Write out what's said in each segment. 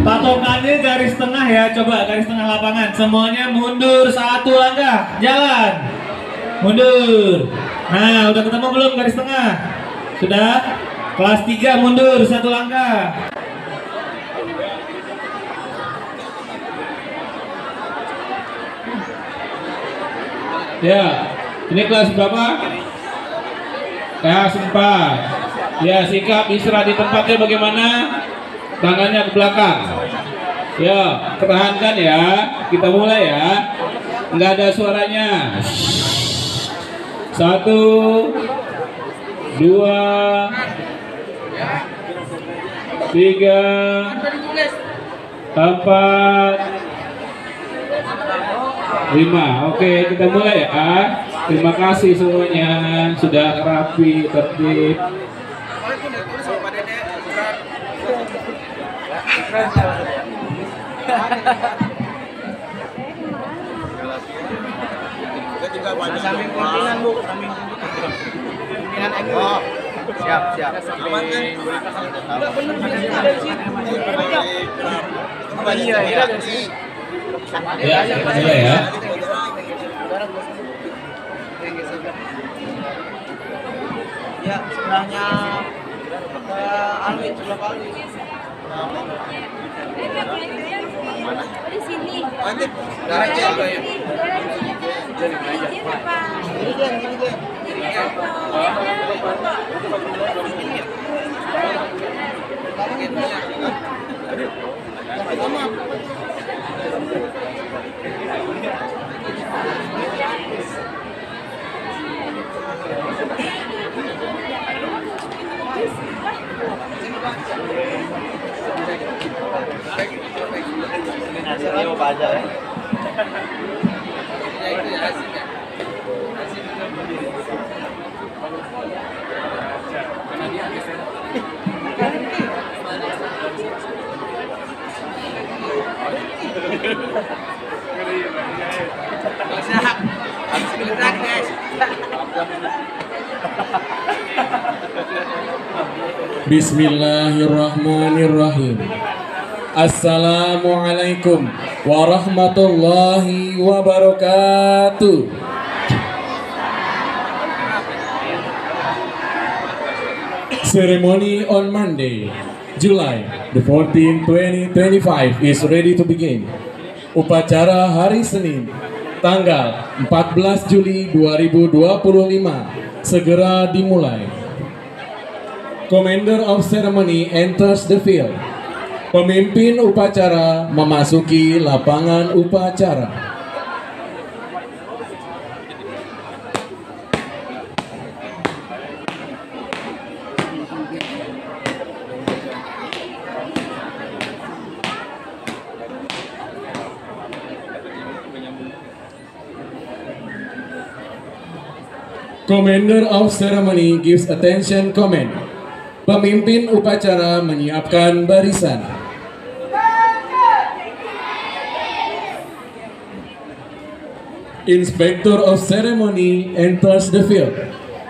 Patokannya garis tengah ya, coba garis tengah lapangan. Semuanya mundur 1 langkah, jalan. Mundur. Nah, udah ketemu belum garis tengah? Sudah? Kelas 3 mundur 1 langkah. Ya, ini kelas berapa? Kelas 4. Ya, sikap istirahat di tempatnya bagaimana? Tangannya ke belakang. Ya, pertahankan ya. Kita mulai ya. Nggak ada suaranya. 1, 2, 3, 4, 5. Oke, kita mulai ya. Terima kasih semuanya. Sudah rapi, tertib. Samping pimpinan Bu, samping pimpinan MU. Siap. Ya, kita mulai ya. Ya, sebelahnya Alwi, sebelah Alwi. Di sini. Hasilnya apa aja ya? Bismillahirrahmanirrahim. Assalamualaikum warahmatullahi wabarakatuh. Ceremony on Monday, July the 14th, 2025 is ready to begin. Upacara hari Senin, tanggal 14 Juli 2025 segera dimulai. Commander of Ceremony enters the field. Pemimpin upacara memasuki lapangan upacara. Commander of Ceremony gives attention command. Pemimpin upacara menyiapkan barisan. Inspector of Ceremony enters the field.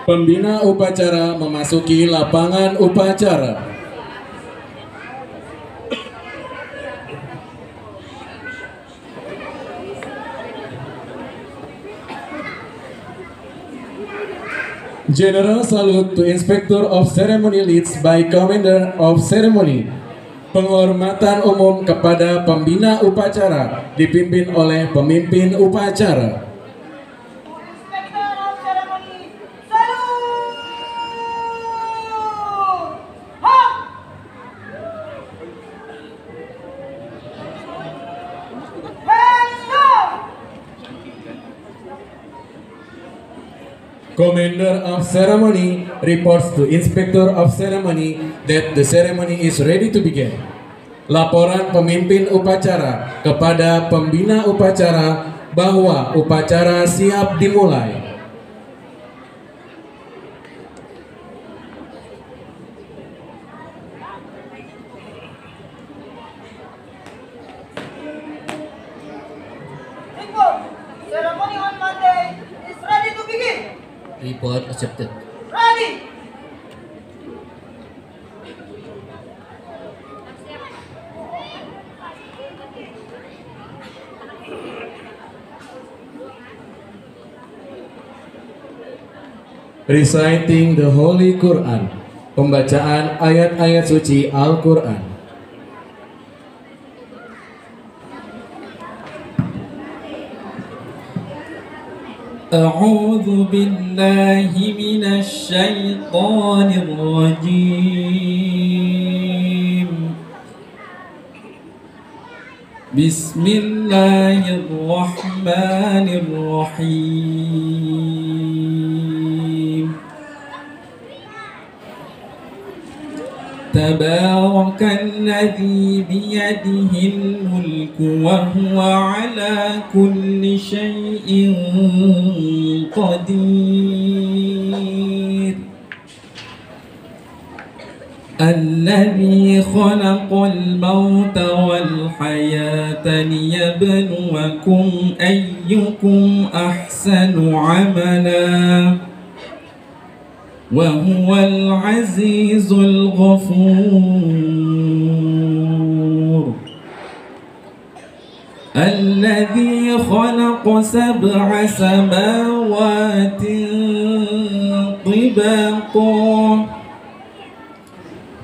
Pembina upacara memasuki lapangan upacara. General salute to Inspector of Ceremony leads by Commander of Ceremony. Penghormatan umum kepada pembina upacara dipimpin oleh pemimpin upacara. Inspector of Ceremony, salute! Ha! Hands up! Commander of Ceremony reports to Inspector of Ceremony that the ceremony is ready to begin. Laporan pemimpin upacara kepada pembina upacara bahwa upacara siap dimulai. Report, ceremony on Monday is ready to begin. Report accepted. Ready! Reciting the Holy Quran. Pembacaan ayat-ayat suci Al-Quran. أعوذ بالله من الشيطان الرجيم. بسم الله الرحمن الرحيم. تبارك الذي بيده الملك وهو على كل شيء قدير. الذي خلق الموت والحياة ليبلوكم أيكم أحسن عملا وهو العزيز الغفور. الذي خلق 7 سماوات طباقا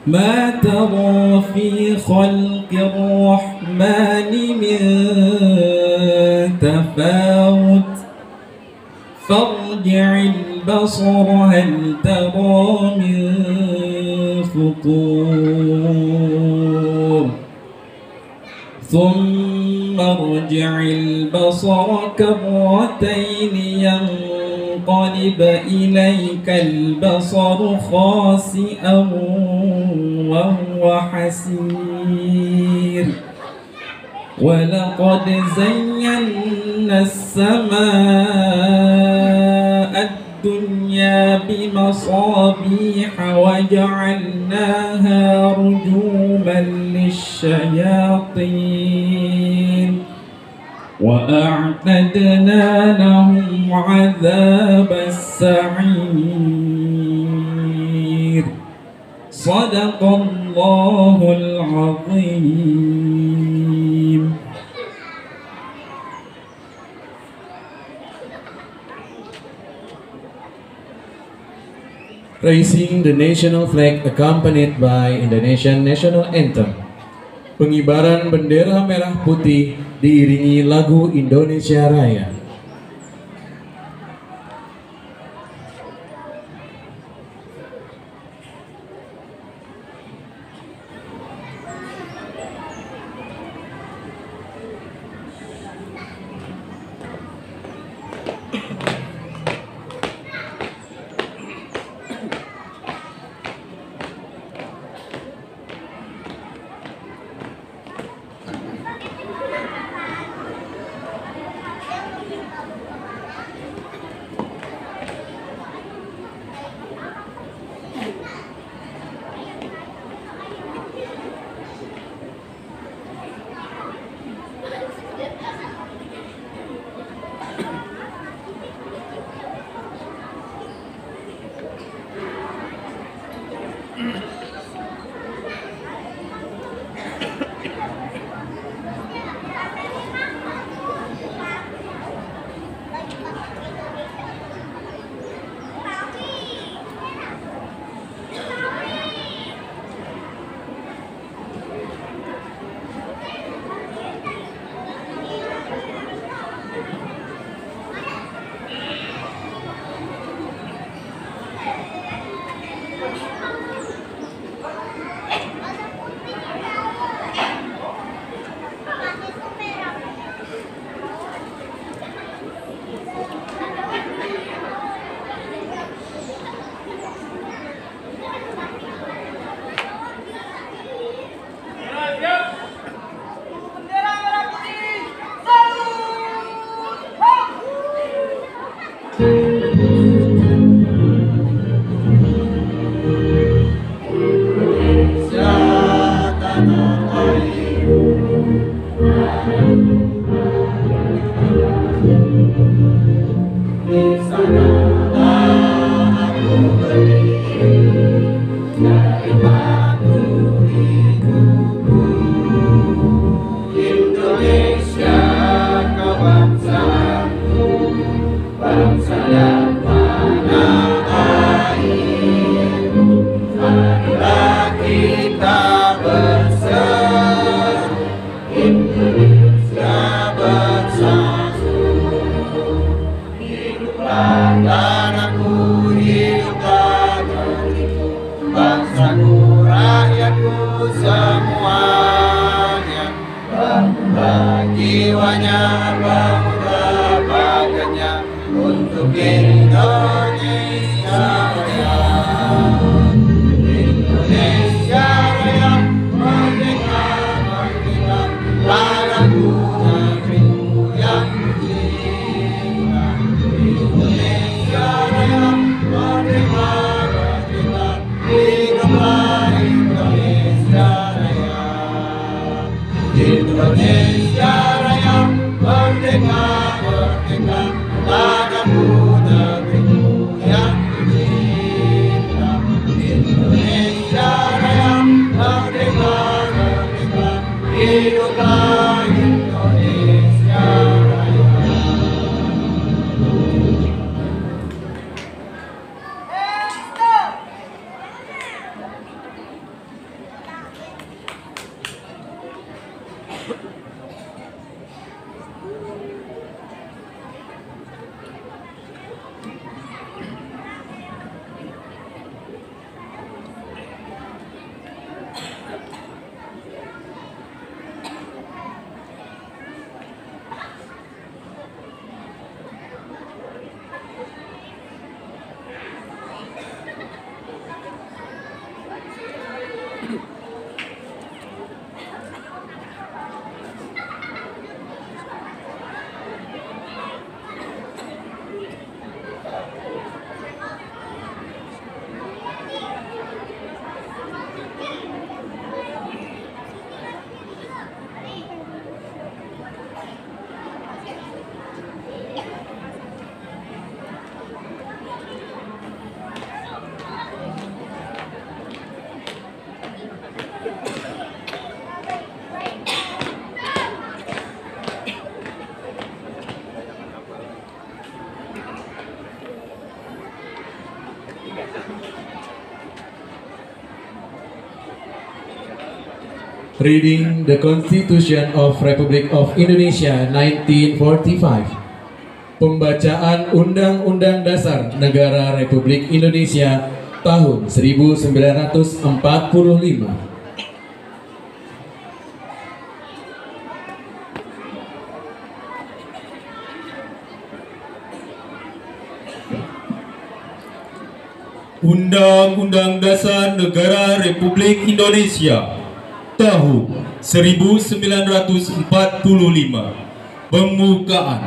ما ترى في خلق الرحمن من تفاوت فارجع البصر هل ترى من فطور ثم ارجع البصر كرتين ينقلب إليك البصر خاسئا وهو حسير. ولقد زينا السماء الدنيا بمصابيح وجعلناها رجوما للشياطين وأعتدنا لهم عذاب السعير. صدق الله العظيم. Raising the national flag accompanied by Indonesian National Anthem. Pengibaran bendera merah putih diiringi lagu Indonesia Raya. Indonesia Raya merdeka, merdeka, padamu negeriku yang tercinta. Indonesia Raya merdeka, merdeka, hiduplah Indonesia Raya. Reading the Constitution of Republic of Indonesia 1945. Pembacaan Undang-Undang Dasar Negara Republik Indonesia tahun 1945. Undang-Undang Dasar Negara Republik Indonesia tahun 1945. Pembukaan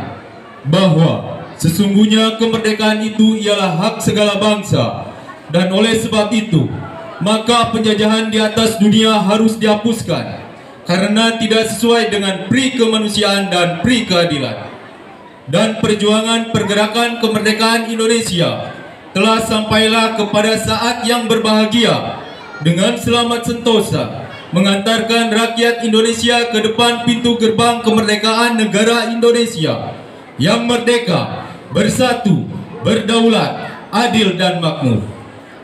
bahwa sesungguhnya kemerdekaan itu ialah hak segala bangsa, dan oleh sebab itu maka penjajahan di atas dunia harus dihapuskan karena tidak sesuai dengan pri kemanusiaan dan pri keadilan. Dan perjuangan pergerakan kemerdekaan Indonesia telah sampailah kepada saat yang berbahagia dengan selamat sentosa mengantarkan rakyat Indonesia ke depan pintu gerbang kemerdekaan negara Indonesia yang merdeka, bersatu, berdaulat, adil dan makmur.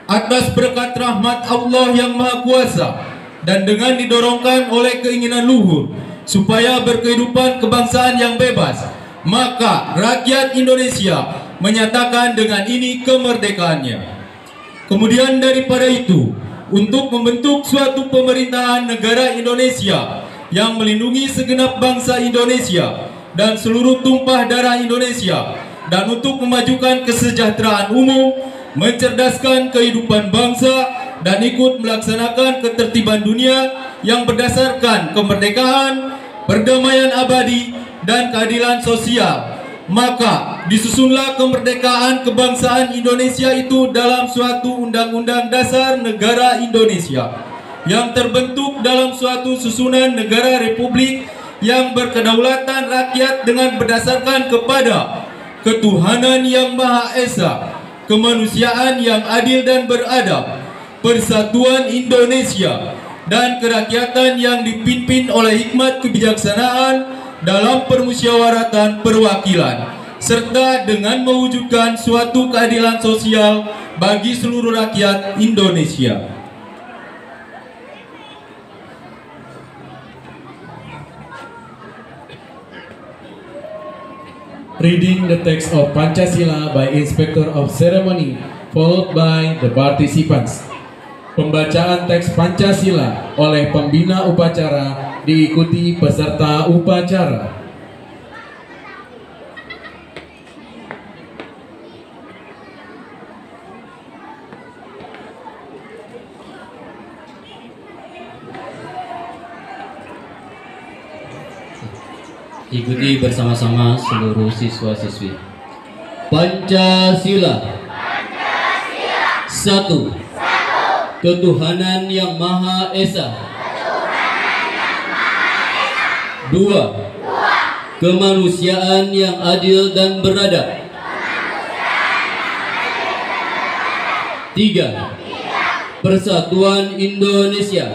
Atas berkat rahmat Allah yang Maha Kuasa dan dengan didorongkan oleh keinginan luhur supaya berkehidupan kebangsaan yang bebas, maka rakyat Indonesia menyatakan dengan ini kemerdekaannya. Kemudian daripada itu, untuk membentuk suatu pemerintahan negara Indonesia yang melindungi segenap bangsa Indonesia dan seluruh tumpah darah Indonesia, dan untuk memajukan kesejahteraan umum, mencerdaskan kehidupan bangsa, dan ikut melaksanakan ketertiban dunia yang berdasarkan kemerdekaan, perdamaian abadi, dan keadilan sosial. Maka disusunlah kemerdekaan kebangsaan Indonesia itu dalam suatu undang-undang dasar negara Indonesia yang terbentuk dalam suatu susunan negara republik yang berkedaulatan rakyat dengan berdasarkan kepada ketuhanan yang Maha Esa, kemanusiaan yang adil dan beradab, persatuan Indonesia, dan kerakyatan yang dipimpin oleh hikmat kebijaksanaan dalam permusyawaratan perwakilan, serta dengan mewujudkan suatu keadilan sosial bagi seluruh rakyat Indonesia. Reading the text of Pancasila by Inspector of Ceremony, followed by the participants. Pembacaan teks Pancasila oleh pembina upacara diikuti peserta upacara. Ikuti bersama-sama seluruh siswa-siswi. Pancasila. Satu. Ketuhanan yang Maha Esa. 2. Kemanusiaan yang adil dan beradab. 3. Persatuan Indonesia.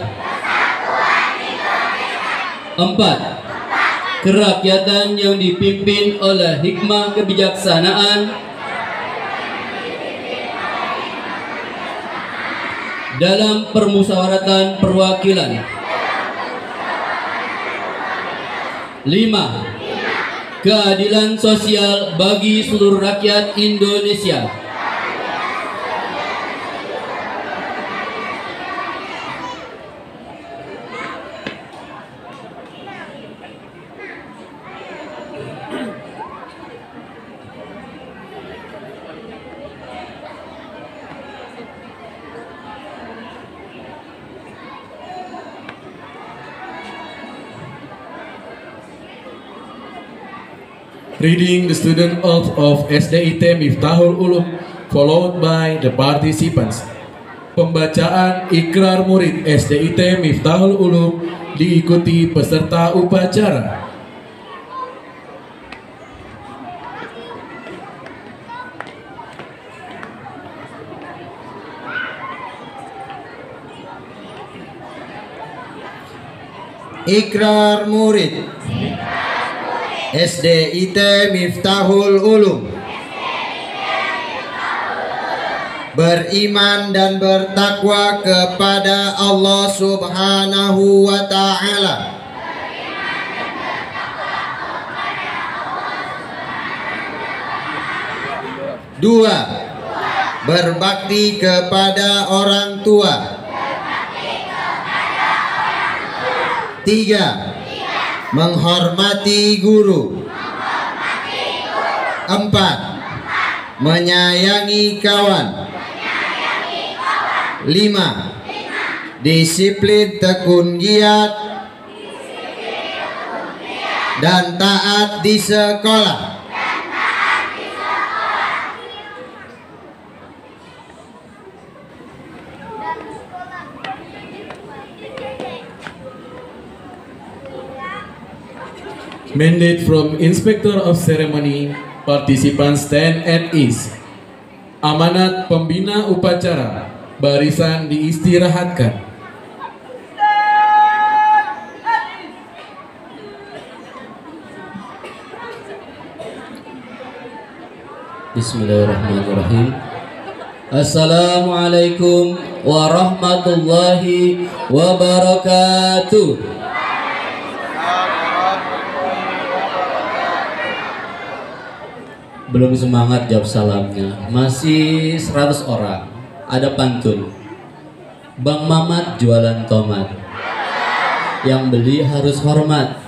4. Kerakyatan yang dipimpin oleh hikmah kebijaksanaan dalam permusyawaratan perwakilan. 5. Keadilan sosial bagi seluruh rakyat Indonesia. Reading the student oath of SDIT Miftahul Ulum followed by the participants. Pembacaan ikrar murid SDIT Miftahul Ulum diikuti peserta upacara. Ikrar murid SDIT Miftahul Ulum. Beriman dan bertakwa kepada Allah Subhanahu wa Ta'ala. Dua, berbakti kepada orang tua. Tiga, menghormati guru. 4. Menyayangi kawan. 5. Disiplin tekun giat dan taat di sekolah. Mandate from Inspector of Ceremony, participants stand at ease. Amanat pembina upacara, barisan diistirahatkan. Bismillahirrahmanirrahim. Assalamualaikum warahmatullahi wabarakatuh. Belum semangat jawab salamnya, masih 100 orang. Ada pantun, Bang Mamat jualan tomat, yang beli harus hormat.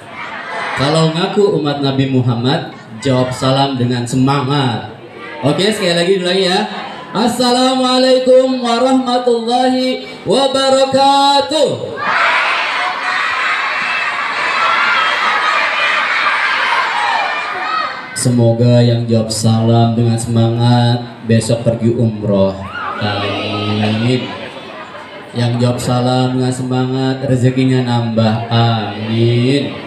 Kalau ngaku umat Nabi Muhammad, jawab salam dengan semangat. Oke, sekali lagi dulu ya. Assalamualaikum warahmatullahi wabarakatuh. Semoga yang jawab salam dengan semangat besok pergi umroh. Amin. Yang jawab salam dengan semangat rezekinya nambah. Amin.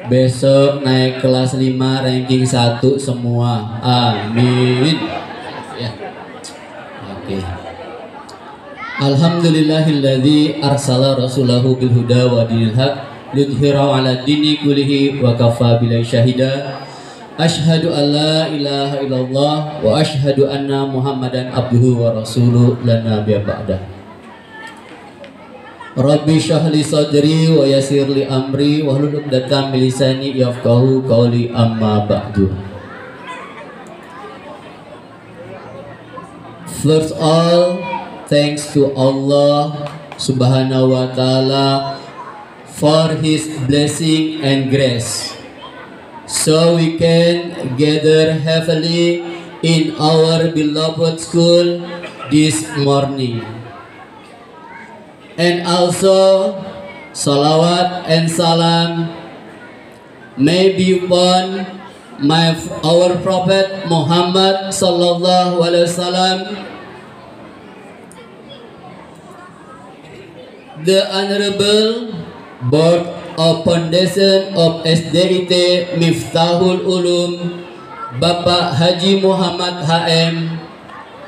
Besok naik kelas 5 ranking 1 semua. Amin. Ya. Oke. Alhamdulillahilladzi arsala rasulahu bil huda wa dinil haq lidhhirahu ala dini kullihi wa kafa billahi syahida. Asyhadu an la ilaha illallah wa asyhadu anna Muhammadan abduhu wa rasuluh la nabiyya ba'dah. Rabbi shrah li sadri wa yassir li amri wahlul 'uqdatam min lisani yafqahu qawli, amma ba'du. First all, thanks to Allah Subhanahu wa ta'ala for his blessing and grace, so we can gather heavily in our beloved school this morning. And also salawat and salam may be upon our Prophet Muhammad sallallahu alaihi wasallam, the Honorable Board of Foundation of SDIT Miftahul Ulum, Bapak Haji Muhammad HM,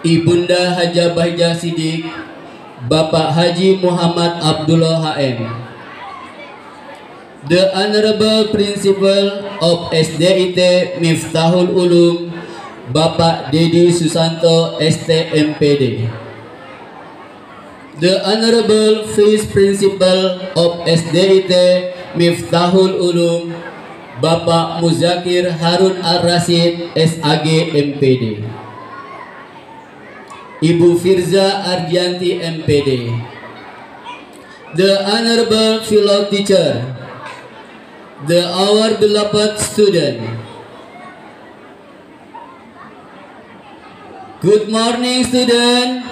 Ibunda Haja Bahja Sidik, Bapak Haji Muhammad Abdullah HM. The Honorable Principal of SDIT Miftahul Ulum, Bapak Dedi Susanto STMPD. The Honorable Vice Principal of SDIT Miftahul Ulum, Bapak Muzakir Harun Ar-Rasyid SAG MPD. Ibu Firza Ardianti MPD. The Honorable Fellow Teacher, our beloved student. Good morning, student.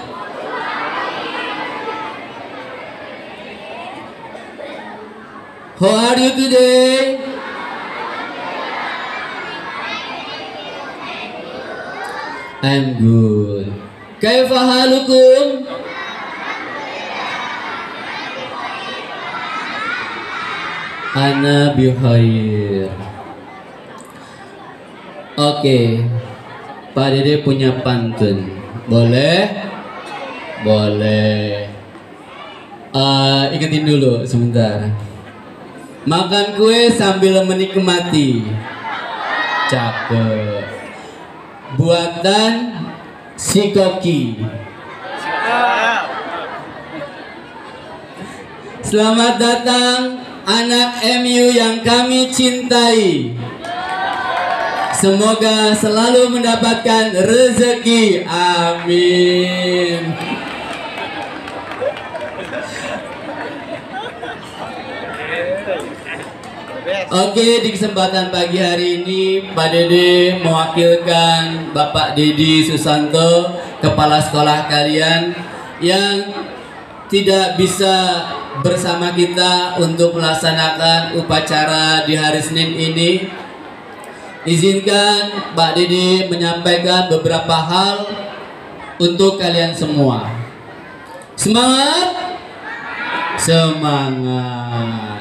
How are you today? I'm good. Kaifa halukum? Ana bikhair. Oke. Pak Dede punya pantun. Boleh? Boleh. Ingetin dulu sebentar. Makan kue sambil menikmati. Cakep. Buatan si Koki. Selamat datang anak MU yang kami cintai. Semoga selalu mendapatkan rezeki. Amin. Oke, di kesempatan pagi hari ini Pak Dede mewakilkan Bapak Dedi Susanto, kepala sekolah kalian yang tidak bisa bersama kita untuk melaksanakan upacara di hari Senin ini. Izinkan Pak Dede menyampaikan beberapa hal untuk kalian semua. Semangat! Semangat!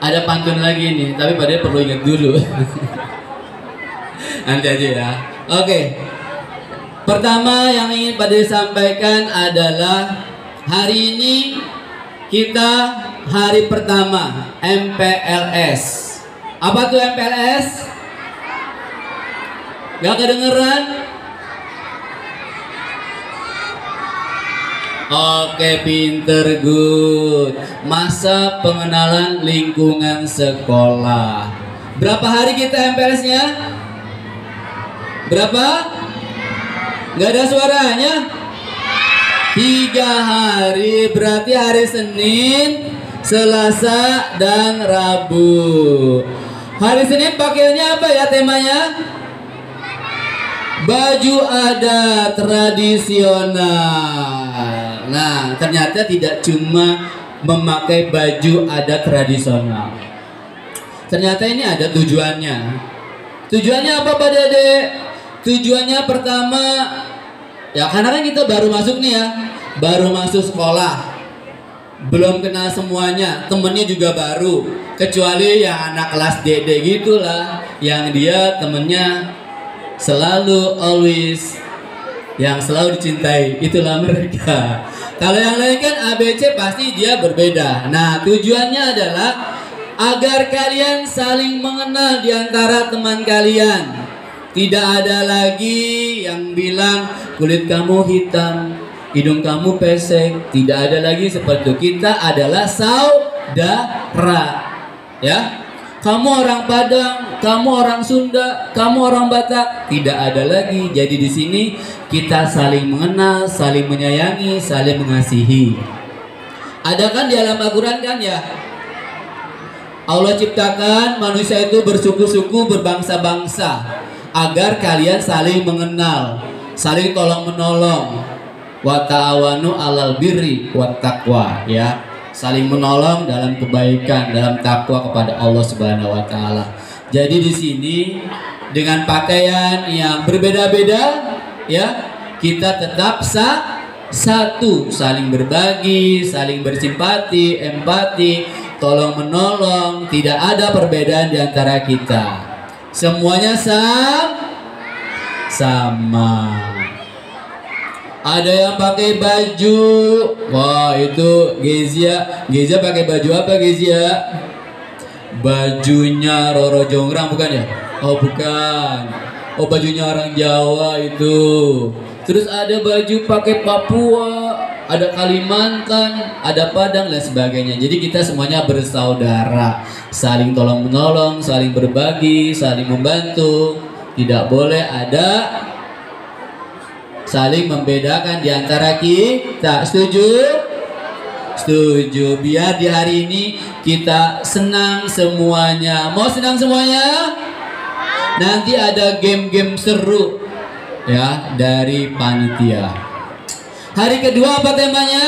Ada pantun lagi nih, tapi Pak Dede perlu ingat dulu. Nanti aja ya. Oke. Pertama yang ingin Pak Dede sampaikan adalah hari ini kita hari pertama MPLS. Apa tuh MPLS? Gak kedengeran? Oke, pinter, good. Masa pengenalan lingkungan sekolah. Berapa hari kita MPLS-nya? Berapa? Gak ada suaranya? 3 hari, berarti hari Senin, Selasa, dan Rabu. Hari Senin pakainya apa ya temanya? Baju adat tradisional. Nah, ternyata tidak cuma memakai baju adat tradisional. Ternyata ini ada tujuannya. Tujuannya apa Pak Dede? Tujuannya pertama, ya karena kan kita baru masuk nih ya, baru masuk sekolah, belum kenal semuanya, temennya juga baru, kecuali yang anak kelas DD gitulah, yang dia temennya selalu always, yang selalu dicintai, itulah mereka. Kalau yang lain kan ABC pasti dia berbeda. Nah, tujuannya adalah agar kalian saling mengenal di antara teman kalian. Tidak ada lagi yang bilang kulit kamu hitam, hidung kamu pesek. Tidak ada lagi seperti itu. Kita adalah saudara. Ya. Kamu orang Padang, kamu orang Sunda, kamu orang Batak, tidak ada lagi. Jadi di sini kita saling mengenal, saling menyayangi, saling mengasihi. Ada kan di alam Al-Quran kan ya? Allah ciptakan manusia itu bersuku-suku, berbangsa-bangsa, agar kalian saling mengenal, saling tolong-menolong. Wa ta'awanu 'alal birri wat taqwa, ya. Saling menolong dalam kebaikan, dalam takwa kepada Allah Subhanahu wa taala. Jadi di sini dengan pakaian yang berbeda-beda ya, kita tetap satu, saling berbagi, saling bersimpati, empati, tolong menolong, tidak ada perbedaan di antara kita. Semuanya sama. Ada yang pakai baju, wah itu Gezia pakai baju apa Gezia? Bajunya Roro Jonggrang bukan ya? Oh bukan. Oh bajunya orang Jawa itu. Terus ada baju pakai Papua, ada Kalimantan, ada Padang dan sebagainya. Jadi kita semuanya bersaudara, saling tolong menolong, saling berbagi, saling membantu. Tidak boleh ada saling membedakan di antara kita. Setuju? Setuju. Biar di hari ini kita senang semuanya. Mau senang semuanya? Nanti ada game-game seru ya dari panitia. Hari kedua apa temanya?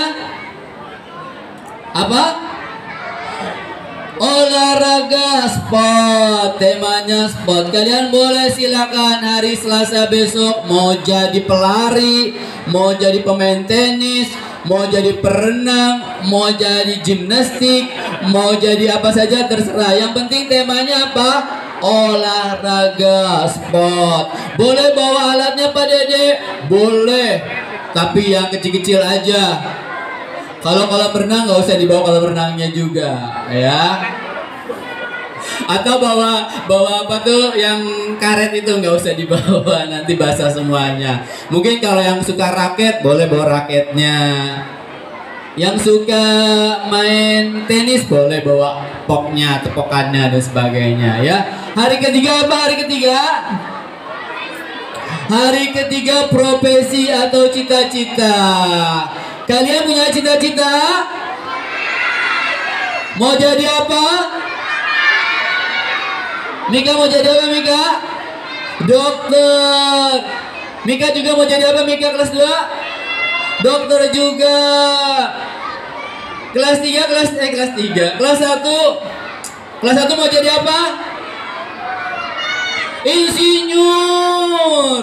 Apa? Olahraga sport. Temanya sport. Kalian boleh silakan hari Selasa besok mau jadi pelari, mau jadi pemain tenis, mau jadi perenang, mau jadi gimnastik, mau jadi apa saja terserah. Yang penting temanya apa? Olahraga sport. Boleh bawa alatnya Pak Dede? Boleh. Tapi yang kecil-kecil aja. Kalau kolam renang nggak usah dibawa kolam renangnya juga, ya. Atau bawa apa tuh yang karet itu nggak usah dibawa, nanti basah semuanya. Mungkin kalau yang suka raket boleh bawa raketnya. Yang suka main tenis boleh bawa poknya, tepokannya dan sebagainya, ya. Hari ketiga apa? Hari ketiga? Hari ketiga profesi atau cita-cita. Kalian punya cita-cita? Mau jadi apa? Mika mau jadi apa Mika? Dokter. Mika juga mau jadi apa Mika kelas 2? Dokter juga. Kelas 3, kelas 1. Kelas 1 mau jadi apa? Insinyur.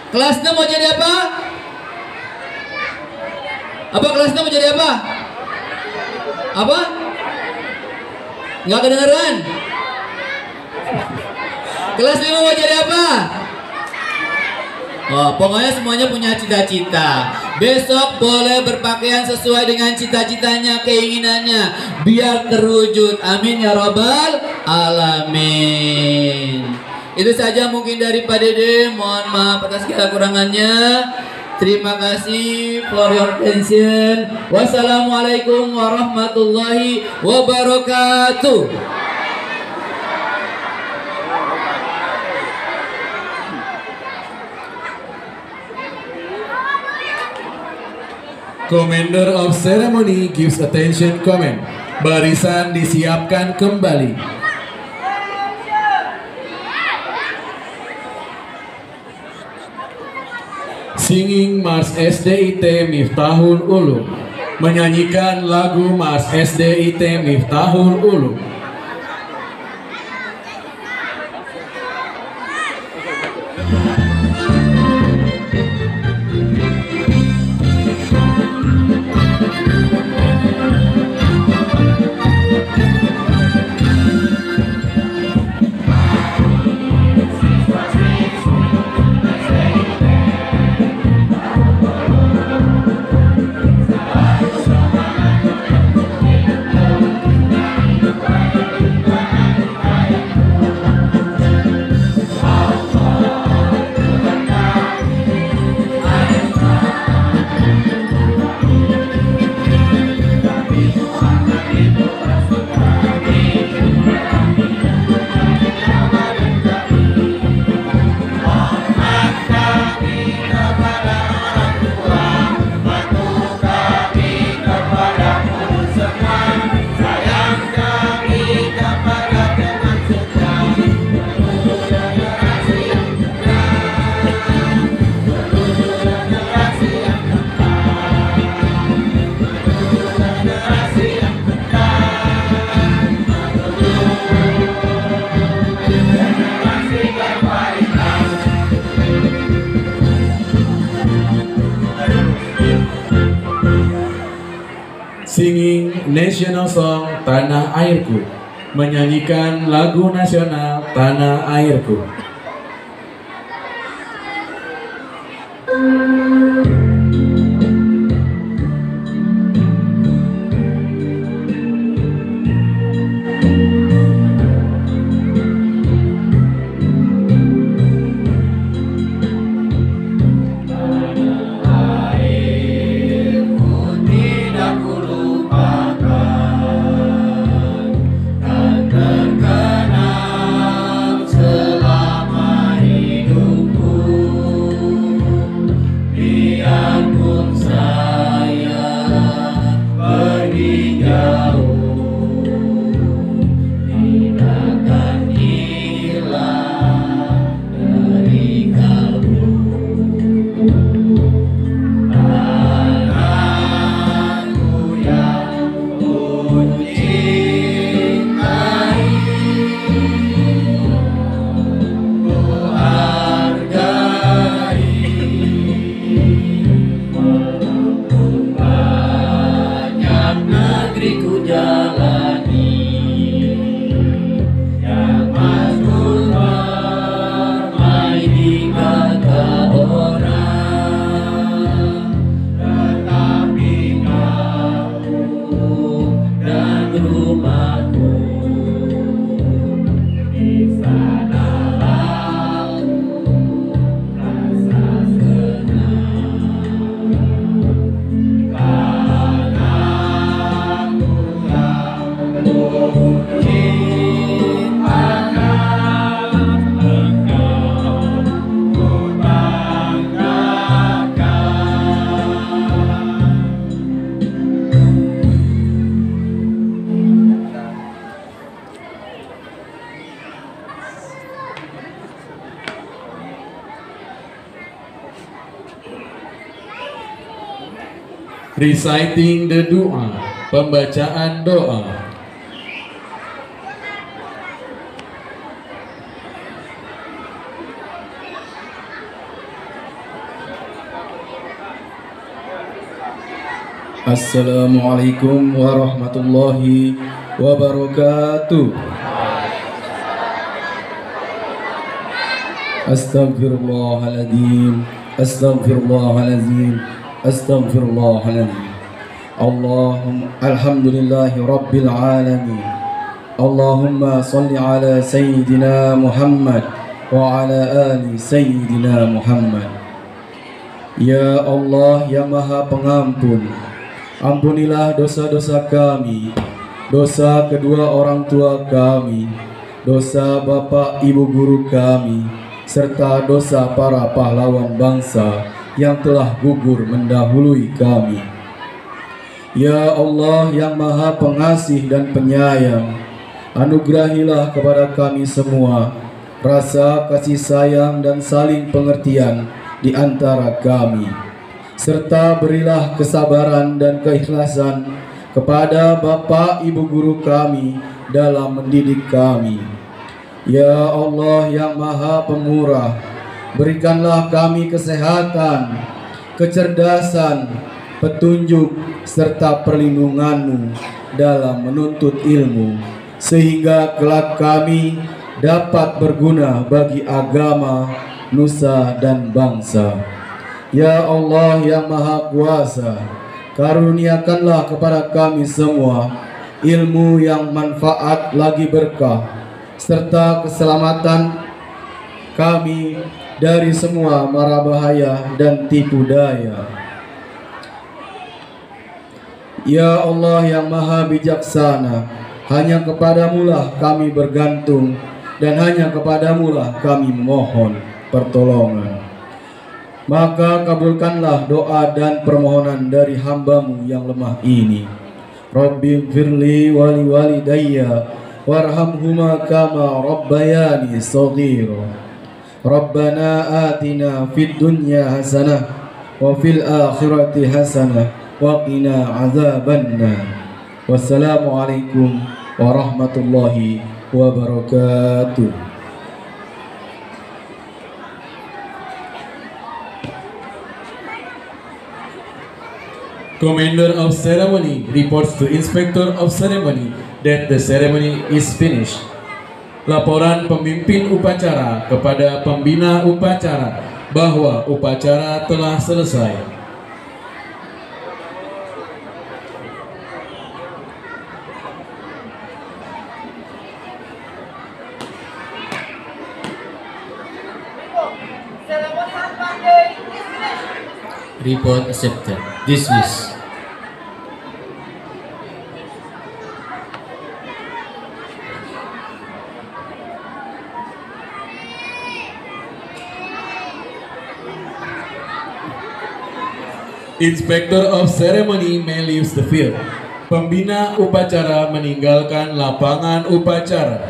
Kelas 6 mau jadi apa? Apa kelas 6 mau jadi apa? Apa? Nggak kedengeran? Kelas 5 mau jadi apa? Oh, pokoknya semuanya punya cita-cita. Besok boleh berpakaian sesuai dengan cita-citanya, keinginannya, biar terwujud. Amin ya robbal alamin. Itu saja mungkin dari Pak Dede. Mohon maaf atas kekurangannya. Terima kasih for your attention. Wassalamualaikum warahmatullahi wabarakatuh. Commander of Ceremony gives attention comment. Barisan disiapkan kembali. Singing Mars SDIT Miftahul Ulum. Menyanyikan lagu Mars SDIT Miftahul Ulum. Bye. singing national song Tanah Airku, menyanyikan lagu nasional Tanah Airku. Reciting the doa, pembacaan doa. Assalamualaikum warahmatullahi wabarakatuh. Astaghfirullahaladzim, astaghfirullahaladzim, astaghfirullahaladzim. Alhamdulillahi rabbil alamin. Allahumma salli ala sayyidina Muhammad wa ala ali sayyidina Muhammad. Ya Allah yang Maha Pengampun, ampunilah dosa-dosa kami, dosa kedua orang tua kami, dosa bapak ibu guru kami, serta dosa para pahlawan bangsa yang telah gugur mendahului kami. Ya Allah yang Maha Pengasih dan Penyayang, anugerahilah kepada kami semua rasa kasih sayang dan saling pengertian di antara kami, serta berilah kesabaran dan keikhlasan kepada bapak ibu guru kami dalam mendidik kami. Ya Allah yang Maha Pemurah, berikanlah kami kesehatan, kecerdasan, petunjuk, serta perlindungan-Mu dalam menuntut ilmu, sehingga kelak kami dapat berguna bagi agama, nusa, dan bangsa. Ya Allah yang Maha Kuasa, karuniakanlah kepada kami semua ilmu yang manfaat lagi berkah, serta keselamatan kami dari semua mara bahaya dan tipu daya. Ya Allah yang Maha Bijaksana, hanya kepadamu-lah kami bergantung dan hanya kepadamu-lah kami memohon pertolongan. Maka kabulkanlah doa dan permohonan dari hamba-Mu yang lemah ini. Rabbi firli wali walidayya warhamhuma kama rabbayani shaghira. Rabbana atina fid dunya hasanah wa fil akhirati hasanah wa qina azabannar. Wassalamualaikum warahmatullahi wabarakatuh. Commander of Ceremony reports to Inspector of Ceremony that the ceremony is finished. Laporan pemimpin upacara kepada pembina upacara bahwa upacara telah selesai. Ceremony on Monday is finished. Report accepted. Dismiss. Inspector of Ceremony may leave the field. Pembina upacara meninggalkan lapangan upacara.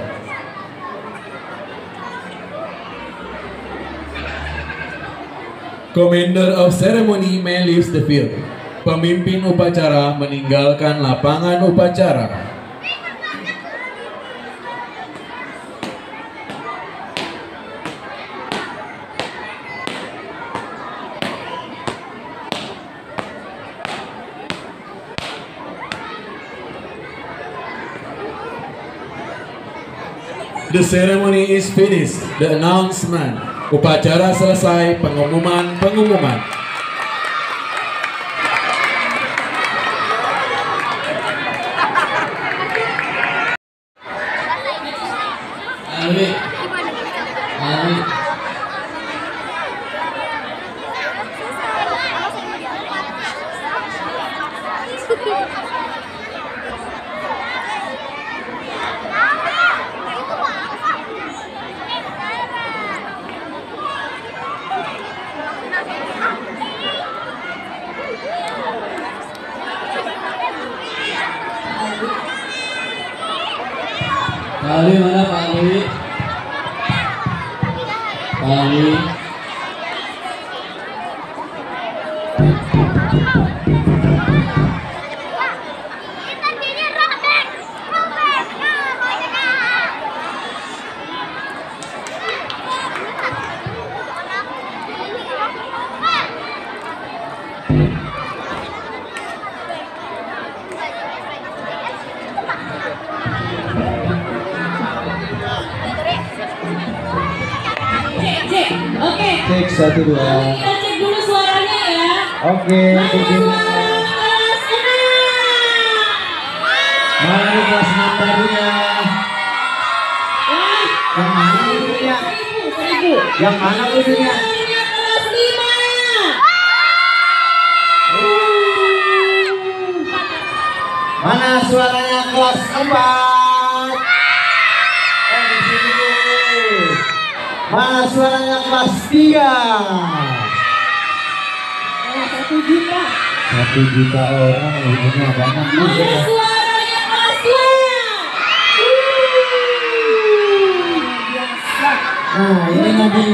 Commander of Ceremony may leave the field. Pemimpin upacara meninggalkan lapangan upacara. The ceremony is finished. The announcement. Upacara selesai. Pengumuman. Ali. Ali mana Pak Ali? Ali. Oke. Cek 1 2. Kita cek dulu suaranya ya. Oke, Mana nih kelas 6 barunya? yang mana bujunya? Seribu. Yang mana bujunya? Kelas 5. Mana suaranya kelas 4? Di sini. Mana suaranya kelas 3? 1 juta. 1 juta orang, ibunya banyak Mana juga. suaranya kelas 2? Biasa. Nah, ini lagi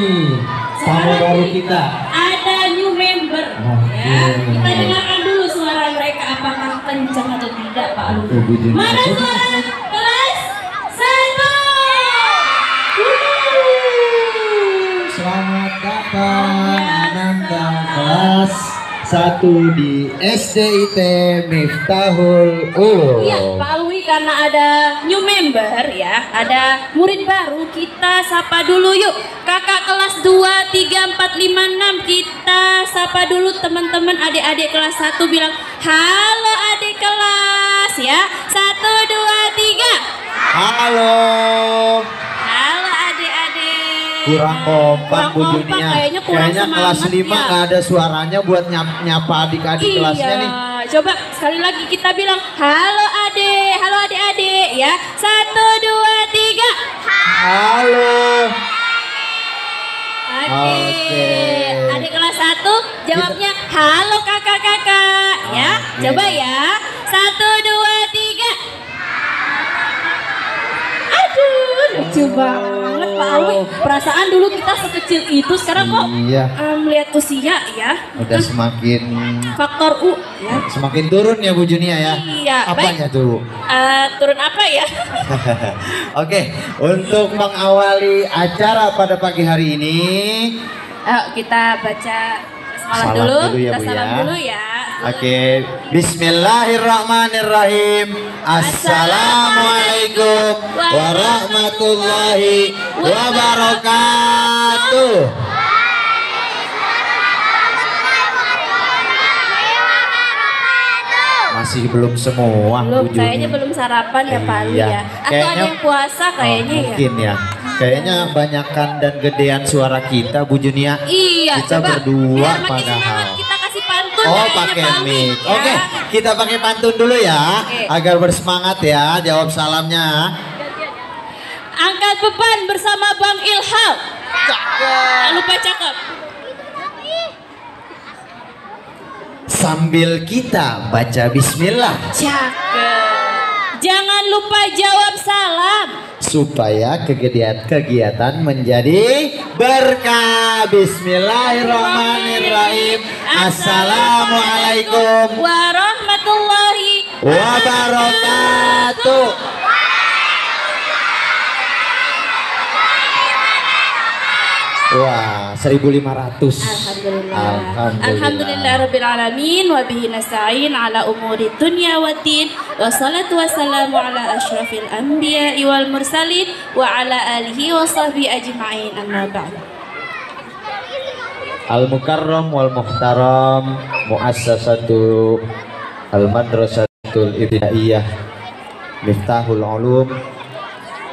tamu baru kita. Ada new member. Oke. Ya, kita dengarkan dulu suara mereka apakah kencang atau tidak, Pak Lu. Bujunya. Mana suara kelas 1? Selamat datang Ananda kelas 1 di SDIT Miftahul Ulum. Iya, Pak Alwi, karena ada new member ya, ada murid baru, kita sapa dulu yuk. Kakak kelas 2, 3, 4, 5, 6, kita sapa dulu teman-teman adik-adik kelas 1, bilang halo adik kelas ya. 1, 2, 3. Halo. Halo adik-adik. Kurang kompak Bu Kurang kompak, Junia. kayaknya kurang kelas semangat 5 ya. nggak ada suaranya buat nyapa adik-adik kelasnya nih. Coba sekali lagi kita bilang halo adik-adik ya. 1, 2, 3. Halo. Oke. Adik kelas 1 jawabnya halo kakak-kakak ya. Oke. Coba ya. 1, 2, 3. Aduh, lucu banget Pak Alwi. Perasaan dulu kita sekecil itu, sekarang kok Iya. melihat usia ya. Udah semakin Faktor U ya. semakin turun ya Bu Junia ya. Iya, Apanya tuh? Turun apa ya? Oke, untuk mengawali acara pada pagi hari ini, Ayo kita baca salam Salam dulu. dulu ya, Kita Bu, salam ya. dulu ya. Oke, bismillahirrahmanirrahim. Assalamualaikum warahmatullahi wabarakatuh. Masih belum semua. Belum, Bu Juni. kayaknya belum sarapan ya Pak Alwi Iya. ya. Atau ada Kayaknya- yang puasa kayaknya ya. Mungkin ya. Kayaknya banyakan dan gedean suara kita Bu Junia. Iya, Kita coba berdua biar makin padahal. semangat kita kasih pantun Oh, kayaknya, pakai Pak Alwi, mic. ya. Oke, kita pakai pantun dulu ya, Oke. agar bersemangat ya. Jawab salamnya. Angkat beban bersama Bang Ilham. Jangan lupa cakep. Sambil kita baca bismillah Cakep. Jangan lupa jawab salam. supaya kegiatan menjadi berkah. Bismillahirrahmanirrahim. Assalamualaikum Warahmatullahi wabarakatuh. Wah, 1500. Alhamdulillah Rabbil Alamin wa bihi nasta'in ala umuri dunya waddin wa salatu wassalamu ala asyrafil anbiya'i wal mursalin wa ala alihi wa sahbihi ajma'in amma ba'd. Al-Mukarram wal Muhtaram Muassasatu Al-Madrasatul Ibtidaiyah Miftahul Ulum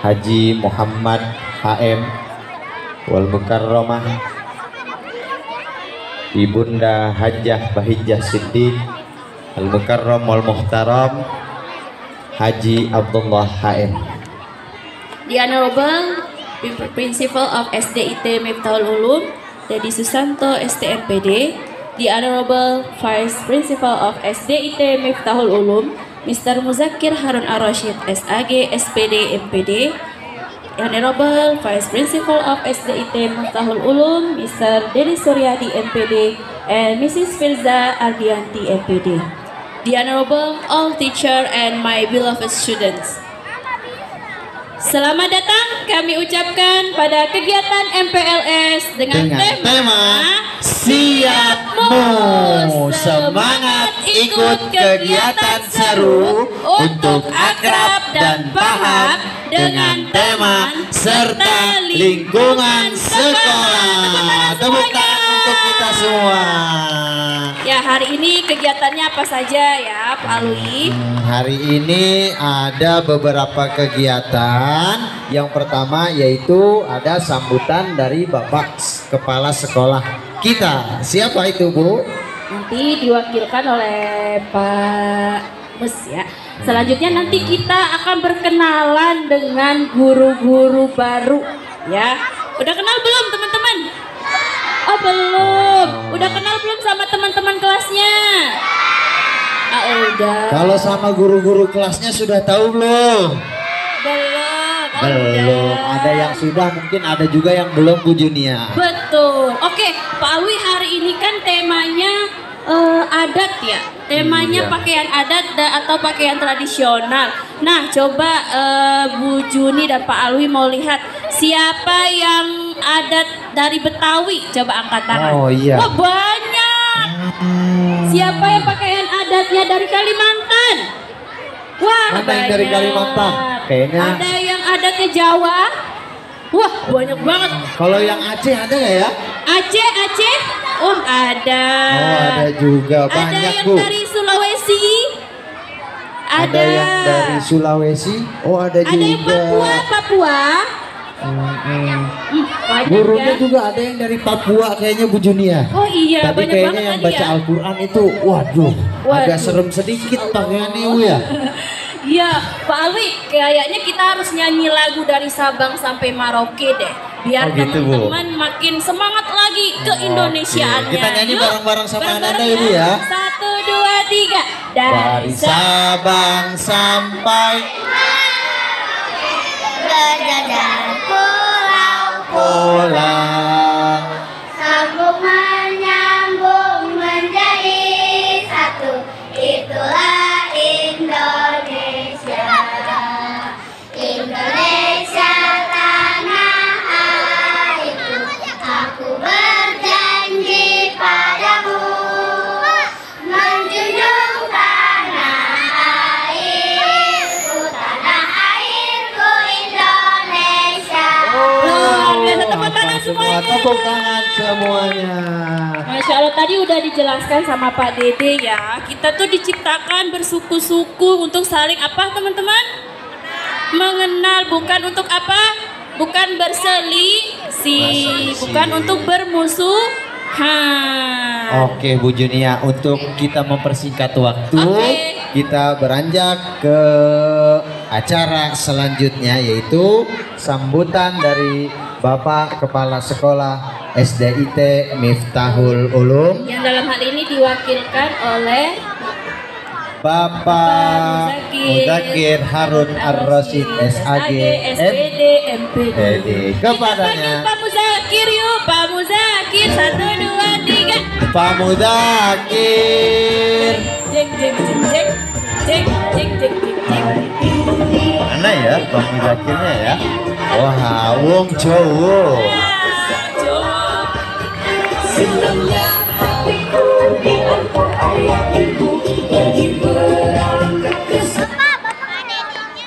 Haji Muhammad HM wal Mukarramah Ibunda Hajjah Bahijah Siddiq Al-Mukarram wal Muhtaram Haji Abdullah HM. The Honorable Principal of SDIT Miftahul Ulum Dedi Susanto STMPD, The Honorable Vice Principal of SDIT Miftahul Ulum Mr. Muzakir Harun Ar-Rasyid SAG SPD MPD, The Honorable Vice Principal of SDIT Miftahul Ulum Mr. Dedi Suryadi MPD and Mrs. Firza Ardianti MPD. The Honorable all teacher and my beloved students. Selamat datang kami ucapkan pada kegiatan MPLS dengan tema Siapmu, semangat ikut kegiatan seru untuk akrab dan paham dengan tema serta lingkungan sekolah. Tepuk tangan untuk kita semua. Ya, hari ini kegiatannya apa saja ya Pak Alwi? Hari ini ada beberapa kegiatan. Yang pertama yaitu ada sambutan dari Bapak Kepala Sekolah kita. Siapa itu, Bu? Nanti diwakilkan oleh Pak Mus ya. Selanjutnya nanti kita akan berkenalan dengan guru-guru baru ya. Udah kenal belum teman-teman? Oh belum. Udah kenal belum sama teman-teman kelasnya? Ah udah. Kalau sama guru-guru kelasnya sudah tahu belum? Belum. Oh, Belum. udah. Ada yang sudah, mungkin ada juga yang belum, Bu Junia. Betul. Oke, Pak Alwi, hari ini kan temanya adat ya. Temanya Iya. pakaian adat atau pakaian tradisional. Nah, coba Bu Juni dan Pak Alwi mau lihat siapa yang adat dari Betawi. Coba angkat tangan. Oh, iya. Wah, banyak. Siapa yang pakaian adatnya dari Kalimantan? Wah, Mana yang dari banyak. Kalimantan? Kayaknya. Ada yang adatnya Jawa. Wah, banyak banget. Kalau yang Aceh ada nggak ya? Aceh. Oh, ada. Oh, ada juga Ada banyak, yang Bu. dari Sulawesi. Ada yang dari Sulawesi. Oh, ada Ada yang juga. Papua. Banyak Gurunya ya. juga ada yang dari Papua kayaknya, Bu Junia. Oh iya, Tadi banyak kayaknya banget yang tadi baca ya. Al-Quran itu, waduh, agak Waduh. serem sedikit pakaiannya, Bu ya. Iya, Pak Alwi, kayaknya kita harus nyanyi lagu dari Sabang sampai Merauke deh. Biar Oh, gitu, Bu. teman-teman makin semangat lagi ke Indonesiaannya. Kita nyanyi Yuk, bareng-bareng sama bareng-bareng Anda, Ibu ya. 1, 2, 3. Dari Sabang sampai pulang. Sambung menyambung menjadi satu, itulah Indonesia. Indonesia tanah airku, aku berjanji padamu menjunjung semua, tepuk tangan semuanya. Masya Allah, tadi udah dijelaskan sama Pak Dede ya. Kita tuh diciptakan bersuku-suku untuk saling apa teman-teman? Mengenal, bukan untuk apa? Bukan berselisih, bukan untuk bermusuhan. Oke Bu Junia, untuk kita mempersingkat waktu, kita beranjak ke acara selanjutnya, yaitu sambutan dari Bapak Kepala Sekolah SDIT Miftahul Ulum yang dalam hal ini diwakilkan oleh Bapak Mudakir Harun Ar-Rasyid SAG SPD MPD. Kepadanya Pak Muzakir yuk, Pak Muzakir 1 2 3. Pak Mudakir. Jeng jeng jeng jeng jeng jeng jeng jeng. Mana ya Pak Mudakirnya ya? Wah, wong Jawa.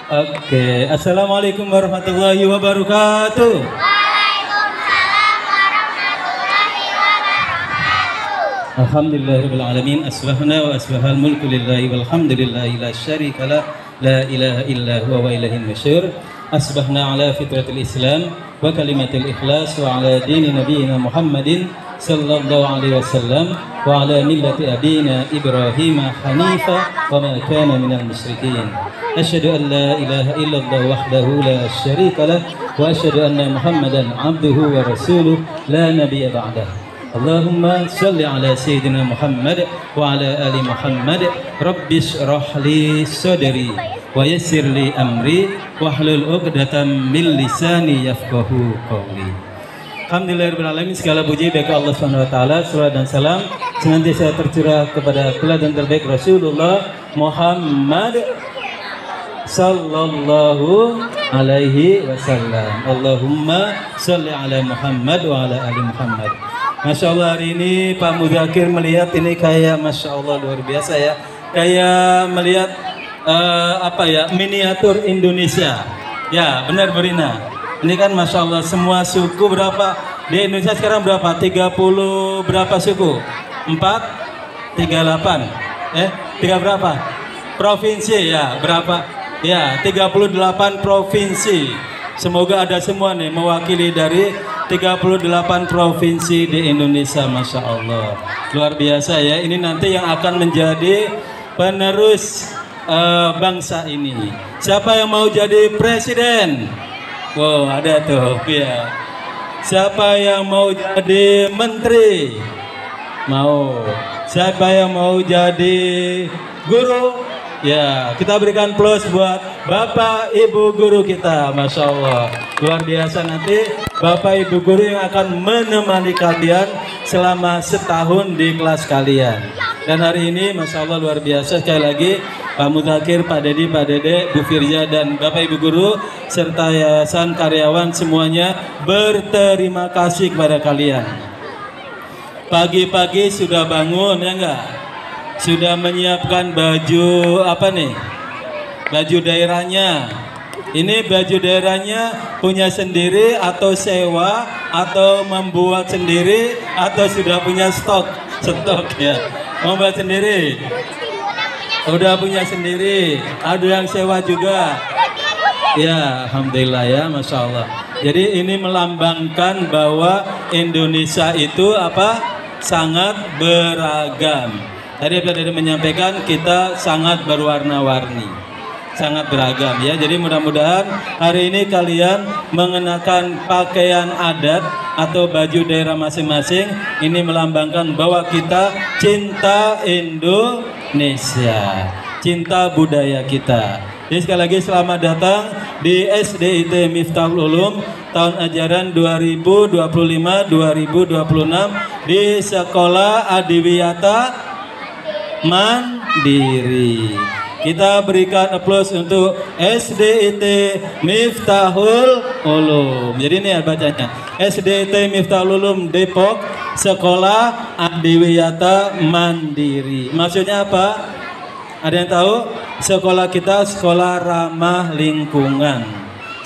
Oke, assalamualaikum warahmatullahi wabarakatuh. Waalaikumsalam warahmatullahi wabarakatuh. Alhamdulillahirabbil alamin, asbahna wa asbahal mulku lillahi walhamdulillahi la syarika lah, la ilaha illa huwa wa ilaihin nusyur. Asbahna ala fitratil Islam wa kalimatil ikhlas wa ala dini nabiyina Muhammadin sallallahu alaihi wasallam wa ala millati abina Ibrahim hanifa wa ma kana minal musyrikin. Asyhadu an la ilaha illallah wahdahu la syarika lah wa asyhadu anna Muhammadan abduhu wa rasuluh la nabiyya ba'dah. Allahumma salli ala sayyidina Muhammad wa ala ali Muhammad. Rabbi shrah li sadri wa yassir li amri wahlul 'uqdatam min lisani yafqahu qawli. Alhamdulillahirabbil alamin, segala puji bagi Allah Subhanahu wa taala, salawat dan salam senantiasa tercurah kepada teladan terbaik Rasulullah Muhammad sallallahu alaihi wasallam. Allahumma sholli ala Muhammad wa ala ali Muhammad. Masya Allah, hari ini Pak Mudakir melihat ini kayak Masya Allah luar biasa ya, kayak melihat apa ya, miniatur Indonesia ya, benar Berina. Ini kan Masya Allah semua suku berapa di Indonesia sekarang berapa? 30 berapa suku? 4 38 3 berapa? Provinsi ya, berapa? Ya, 38 provinsi. Semoga ada semua nih mewakili dari 38 provinsi di Indonesia. Masya Allah, luar biasa ya. Ini nanti yang akan menjadi penerus bangsa ini. Siapa yang mau jadi presiden? Wow, ada tuh ya. Siapa yang mau jadi menteri? Mau. Siapa yang mau jadi guru? Ya, kita berikan plus buat Bapak Ibu guru kita. Masya Allah, luar biasa. Nanti Bapak Ibu guru yang akan menemani kalian selama setahun di kelas kalian. Dan hari ini Masya Allah luar biasa, sekali lagi Pak Mudakir, Pak Dedi, Pak Dede, Bu Firja, dan Bapak Ibu guru serta yayasan karyawan semuanya berterima kasih kepada kalian. Pagi-pagi sudah bangun ya enggak? Sudah menyiapkan baju apa nih? Baju daerahnya. Ini baju daerahnya punya sendiri atau sewa atau membuat sendiri atau sudah punya stok ya? Membuat sendiri. Udah punya sendiri. Ada yang sewa juga. Ya, alhamdulillah ya, Masya Allah. Jadi ini melambangkan bahwa Indonesia itu apa? Sangat beragam. Tadi Pak Dede menyampaikan kita sangat berwarna-warni, sangat beragam ya. Jadi mudah-mudahan hari ini kalian mengenakan pakaian adat atau baju daerah masing-masing. Ini melambangkan bahwa kita cinta Indonesia, cinta budaya kita. Jadi sekali lagi selamat datang di SDIT Miftahul Ulum tahun ajaran 2025-2026 di Sekolah Adiwiyata Mandiri. Kita berikan aplaus untuk SDIT Miftahul Ulum. Jadi ini ya bacanya, SDIT Miftahul Ulum Depok, Sekolah Adiwiyata Mandiri. Maksudnya apa? Ada yang tahu? Sekolah kita sekolah ramah lingkungan,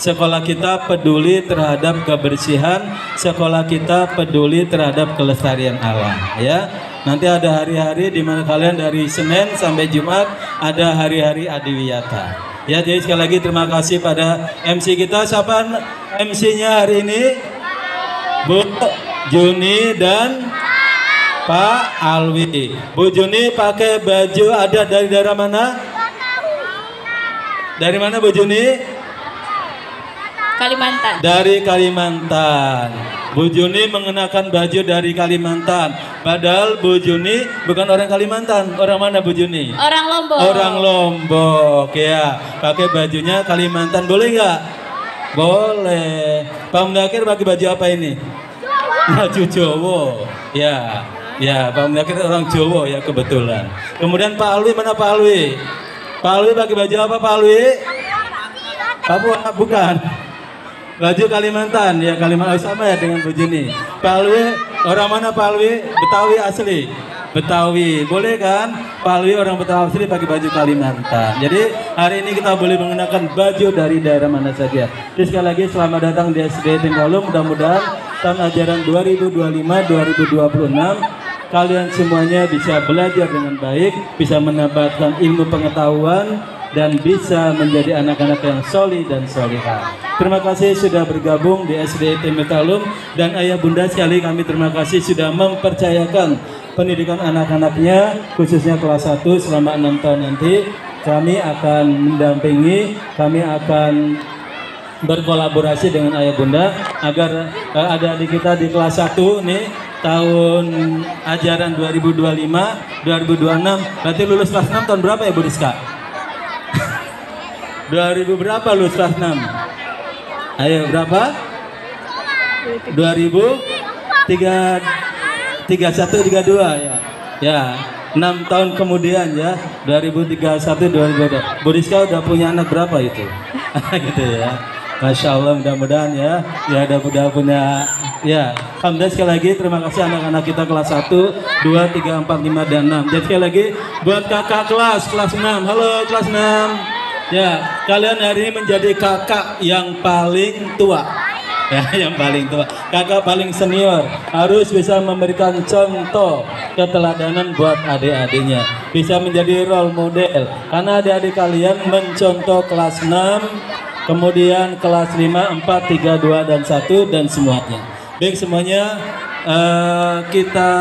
sekolah kita peduli terhadap kebersihan, sekolah kita peduli terhadap kelestarian alam, ya. Nanti ada hari-hari di mana kalian dari Senin sampai Jumat ada hari-hari adiwiyata. Ya, jadi sekali lagi terima kasih pada MC kita. Siapa MC-nya hari ini? Bu Juni dan Pak Alwi. Bu Juni pakai baju ada dari daerah mana? Dari mana Bu Juni? Kalimantan. Dari Kalimantan. Bu Juni mengenakan baju dari Kalimantan. Padahal Bu Juni bukan orang Kalimantan. Orang mana Bu Juni? Orang Lombok. Orang Lombok, ya. Pakai bajunya Kalimantan, boleh nggak? Boleh. Pak Mudakir pakai baju apa ini? Baju Jawa. Ya. Ya, Pak Mudakir orang Jawa ya kebetulan. Kemudian Pak Alwi, mana Pak Alwi? Pak Alwi pakai baju apa Pak Alwi? Papua, bukan. Baju Kalimantan, ya Kalimantan sama ya dengan Bu Juni. Pak Alwi, orang mana Pak Alwi? Betawi asli. Betawi, boleh kan? Pak Alwi orang Betawi asli pakai baju Kalimantan. Jadi hari ini kita boleh mengenakan baju dari daerah mana saja. Jadi sekali lagi selamat datang di SD Tinggalum. Mudah-mudahan tahun ajaran 2025-2026 kalian semuanya bisa belajar dengan baik, bisa mendapatkan ilmu pengetahuan, dan bisa menjadi anak-anak yang solih dan solihah. Terima kasih sudah bergabung di SD Tinggalum, dan ayah bunda sekali kami terima kasih sudah mempercayakan pendidikan anak-anaknya, khususnya kelas 1 selama 6 tahun nanti. Kami akan mendampingi, kami akan berkolaborasi dengan ayah bunda agar adik-adik kita di kelas 1 nih tahun ajaran 2025-2026 berarti lulus kelas 6 tahun berapa ya Bu Rizka? 2000 berapa lulus kelas 6? Ayo berapa? 2031-32 ya. Ya, 6 tahun kemudian ya, 2031-2022. Bu Rizka udah punya anak berapa itu? Gitu ya. Masya Allah, mudah-mudahan ya udah punya ya. Alhamdulillah sekali lagi terima kasih anak-anak kita kelas 1, 2, 3, 4, 5, dan 6. Jadi sekali lagi buat kakak kelas 6. Halo kelas 6. Ya, kalian hari ini menjadi kakak yang paling tua. Ya, yang paling tua. Kakak paling senior harus bisa memberikan contoh keteladanan buat adik-adiknya. Bisa menjadi role model. Karena adik-adik kalian mencontoh kelas 6, kemudian kelas 5, 4, 3, 2, dan 1 dan semuanya. Baik semuanya, kita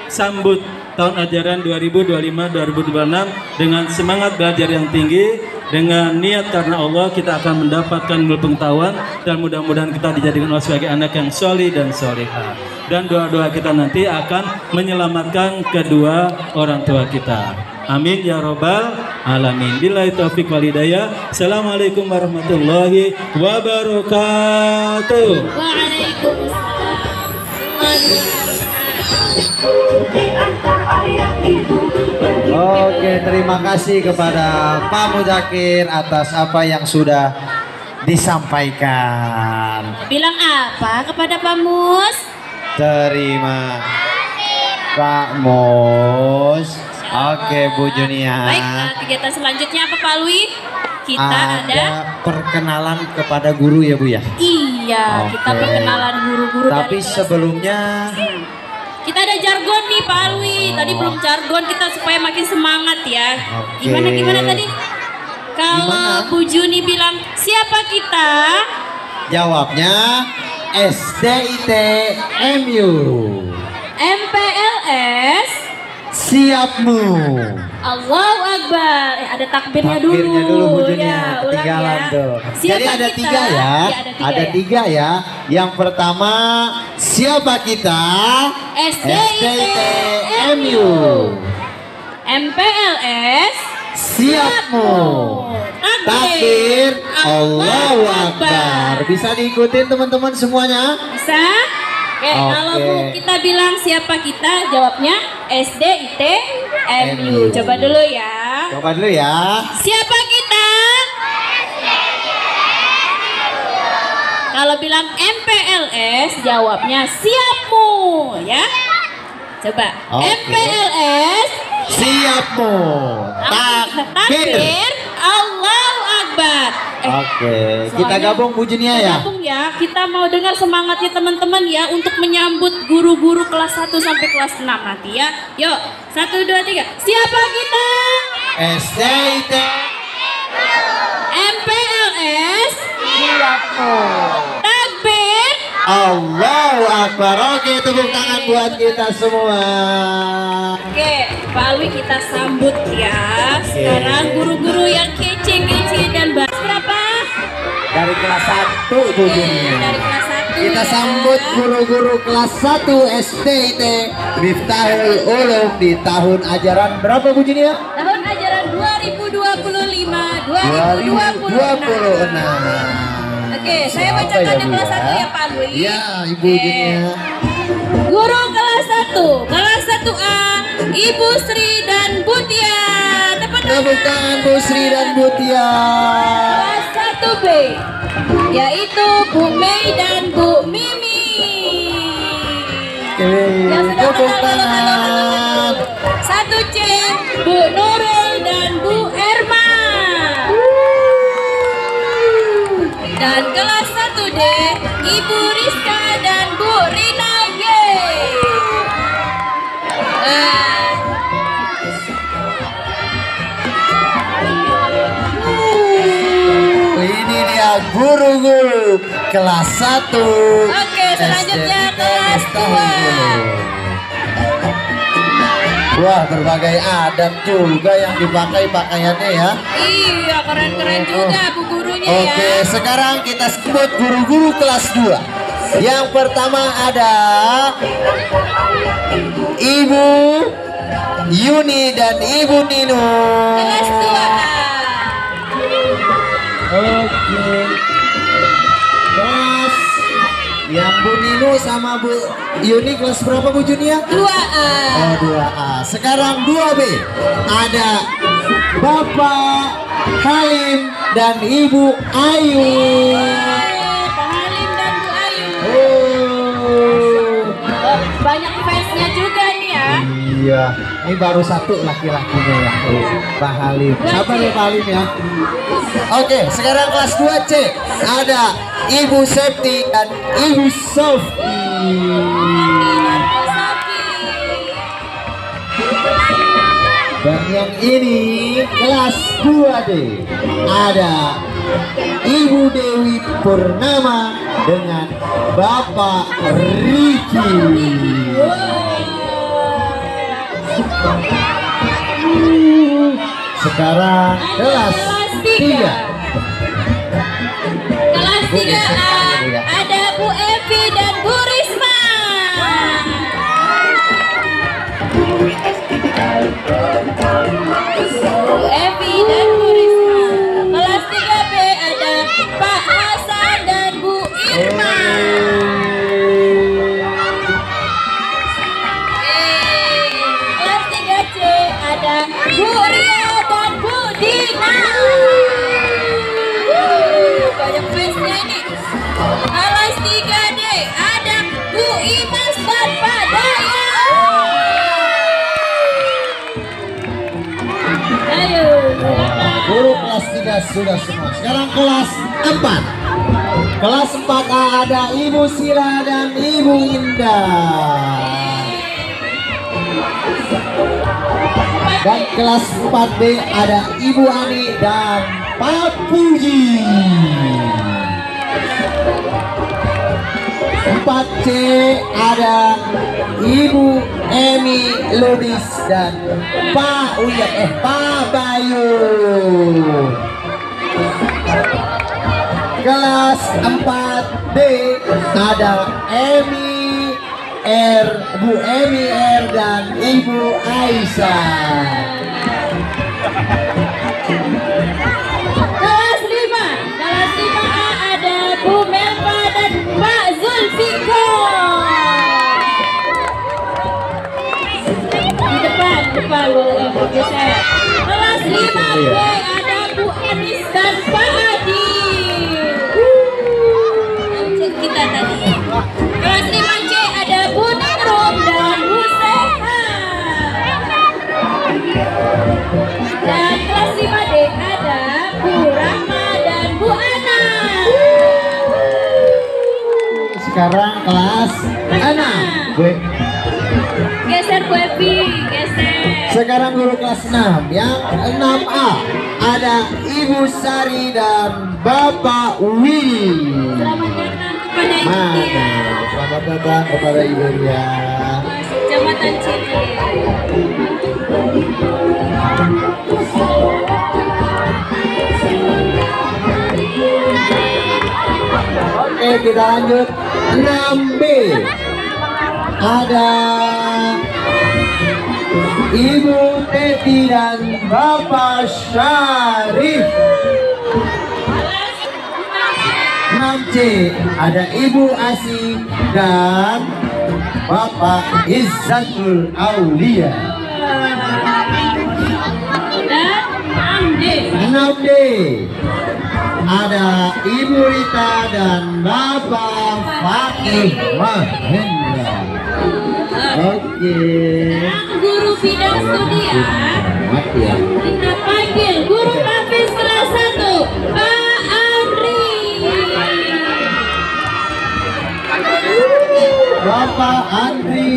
sambut tahun ajaran 2025-2026 dengan semangat belajar yang tinggi, dengan niat karena Allah kita akan mendapatkan ilmu pengetahuan, dan mudah-mudahan kita dijadikan Allah sebagai anak yang solih dan solihah. Dan doa-doa kita nanti akan menyelamatkan kedua orang tua kita. Amin ya robbal alamin. Billahi taufiq wal hidayah. Assalamualaikum warahmatullahi wabarakatuh. Oke, terima kasih kepada Pak Mudakir atas apa yang sudah disampaikan. Bilang apa kepada Pak Mus? Terima Pak Mus. Oke Bu Junia. Baik, kegiatan selanjutnya apa Pak Alwi? Kita ada perkenalan kepada guru ya Bu ya? Iya, kita perkenalan guru-guru. Tapi sebelumnya kita ada jargon nih Pak Alwi. Tadi belum jargon, kita supaya makin semangat ya. Gimana tadi? Kalau Bu Juni bilang siapa kita? Jawabnya SDIT-MU. MPLS siapmu. Allahu Akbar. Ada takbirnya dulu. Takbirnya dulu Bu Juni, ya, ketinggalan ya. tuh. Siapa jadi ada kita? tiga ya. Ada tiga ya. Yang pertama, siapa kita? SDIT-MU. MPLS siapmu. Takbir Allahu Akbar. Bisa diikutin teman-teman semuanya? Bisa? Oke, kalau kita bilang siapa kita, jawabnya SDIT-MU. Coba dulu ya. Coba dulu ya. Siapa kita? Kalau bilang MPLS, jawabnya siapmu ya. Coba. MPLS siapmu. Takbir Allahu Akbar. Oke, kita gabung Bu Junia ya. Gabung ya, kita mau dengar semangatnya teman-teman ya untuk menyambut guru-guru kelas 1 sampai kelas 6 nanti ya. Yuk, 1, 2, 3. Siapa kita? STIT MPLS. Takbir. Allahu Akbar. Oke, tepuk tangan buat kita semua. Oke, Pak Alwi kita sambut ya. Sekarang guru-guru yang kece-kece dan bagus. Berapa? Dari kelas 1 Bu Junia. Dari kelas 1 Kita ya. sambut guru-guru kelas 1 STIT Miftahul Ulum di tahun ajaran berapa Bu Junia? Tahun ajaran 2025 2026. Oke, saya bacakan yang kelas 1 ya Pak Alwi. Iya, Ibu Oke. Junia. Guru kelas 1, kelas 1A, Ibu Sri dan Butia. Tepuk tangan Bu Sri dan Butia. Kelas 1B, yaitu Bu Mei dan Bu Mimi. Yang sudah Tepuk kenal, halo. tangan. 1C, Bu Nurul dan Bu Erma. Dan kelas 1D, Ibu Rizka dan Bu Rina Y. Ini dia guru-guru kelas 1. Oke, selanjutnya kelas 2. Wah, berbagai adat juga yang dipakai pakaiannya ya. Iya, keren-keren juga Bu gurunya ya. Oke, sekarang kita sebut guru-guru kelas 2. Yang pertama ada Ibu Yuni dan Ibu Nino. Kelas 2A. Oke. Kelas yang Bu Nino sama Bu Yuni kelas berapa Bu Junia? 2A. Oh, 2A. Sekarang 2B. Ada Bapak Halim dan Ibu Ayu. Pak Halim dan Bu Ayu. Oh. Banyak fansnya juga nih ya. Iya, ini baru satu laki-lakinya ya, Pak Halim. Sabar ya Pak Halim ya. Oke, sekarang kelas 2C ada Ibu Septi dan Ibu Sofi. Dan yang ini kelas 2D ada Ibu Dewi Purnama dengan Bapak Riki. Sekarang kelas 3. Kelas 3A ada Bu Evi dan Bu Risma. Bu Evi dan Bu Risma. Kelas 3B ada Pak Hasan dan Bu Irma. Kelas 3C ada Bu Ria dan Bu Dina. Banyak fansnya ini. Kelas 3D ada Bu Imas dan Pak Daya. Ayo, Guru kelas 3 sudah semua. Sekarang kelas 4. Kelas 4A ada Ibu Sila dan Ibu Indah. Dan kelas 4B ada Ibu Ani dan Pak Puji. 4C ada Ibu Emi Ludis dan Pak Bayu. Kelas 4D ada Bu Emi R dan Ibu Aisyah. kelas 5A ada Bu Melva dan Pak Zulfikar. Di depan boleh bergeser. Kelas 5B ada Bu Anis dan Pak Adi. Cek kita tadi. Kelas 5C ada Bu Ningrum dan Bu Sehat. Dan kelas 5D ada Bu Rahma dan Bu sekarang kelas 6. Geser Bu Evi, geser. Sekarang guru kelas 6 yang 6A ada Ibu Sari dan Bapak Willy. Selamat datang kepada Ibu Mana? Tia. Selamat datang kepada Ibu Tia. Kecamatan Ciri. Oke, kita lanjut 6B. Ada Ibu Teti dan Bapak Syarif. 6C ada Ibu Asih dan Bapak Izzatul Aulia. Dan 6D. 6D ada Ibu Rita dan Bapak Fakih Mahendra. Oke. Guru bidang studi ya. Kita panggil guru Hafiz kelas 1, Pak Andri. Bapak Andri.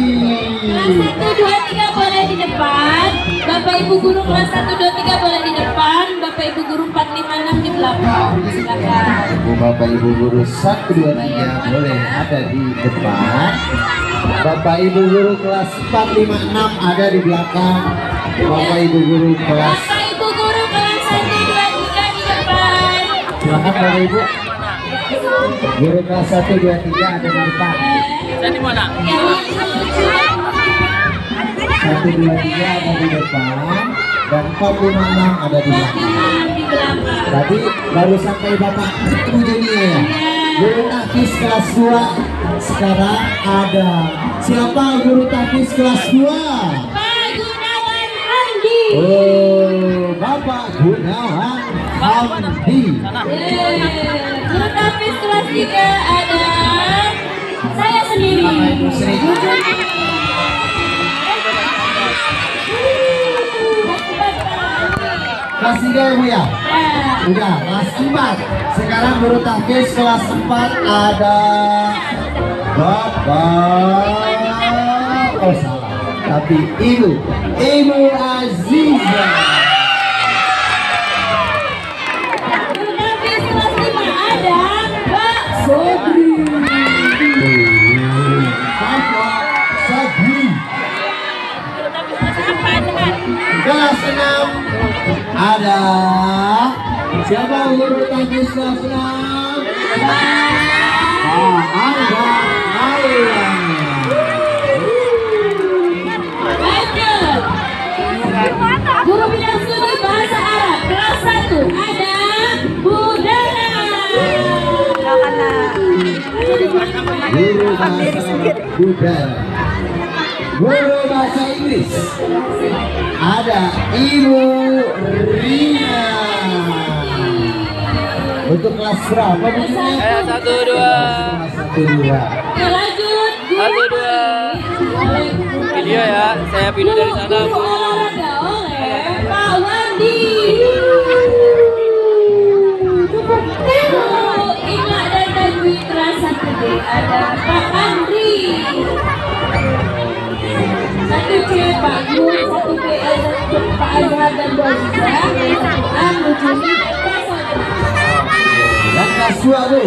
Kelas 1, 2, 3 boleh di depan. Bapak Ibu guru kelas 1, 2, 3 boleh di depan. Bapak Ibu guru 4, 5, 6 di belakang. Silakan. Bapak Ibu guru 1, 2, 3 boleh ada di depan. Bapak Ibu guru kelas 4, 5, 6 ada di belakang. Bapak Ibu guru kelas. Bapak Ibu guru kelas 1, 2, 3 di depan. Silakan Bapak Ibu. Guru kelas 1, 2, 3 ada di depan. Yang lucu. 1, 2, 3 ada di depan dan 4, 5, 6 ada di belakang. Di belakang. Tadi baru sampai Bapak Ibu Jenia ya. Guru takis kelas 2. Sekarang ada siapa guru takis kelas 2? Pak Gunawan Andi. Oh, Bapak Gunawan Hamdi. Guru Hafiz kelas 3 ada saya sendiri. Bapak Ibu Sri. Kelas 3 ya Bu ya? Udah, kelas 4. Sekarang guru takis kelas 4 ada Bapak. Oh salah. Tapi Ibu Aziza. Guru Hafiz kelas 5 ada Pak Sobri. Bapak Sabri. Kelas 6 ada siapa guru takis kelas 6? Angga Aylan. Lanjut. Guru bidang studi bahasa Arab kelas 1 ada Bu Dana. Guru bahasa budaya. Guru bahasa Inggris ada Ibu Rina. Untuk kelas berapa Bu? 1, 2. Kelas 1, 2. Lanjut. Guru 1, 2. Video ya, saya video dari sana Bu. olahraga oleh Pak Wandi. Guru Iqra dan Tajwid kelas 1B ada Pak Andri. 1C Pak Nur, 1B ada Pak Azhar dan Bu Aziza, 1A Bu Juni dan Pak Soda. Dan kelas 2 Bu.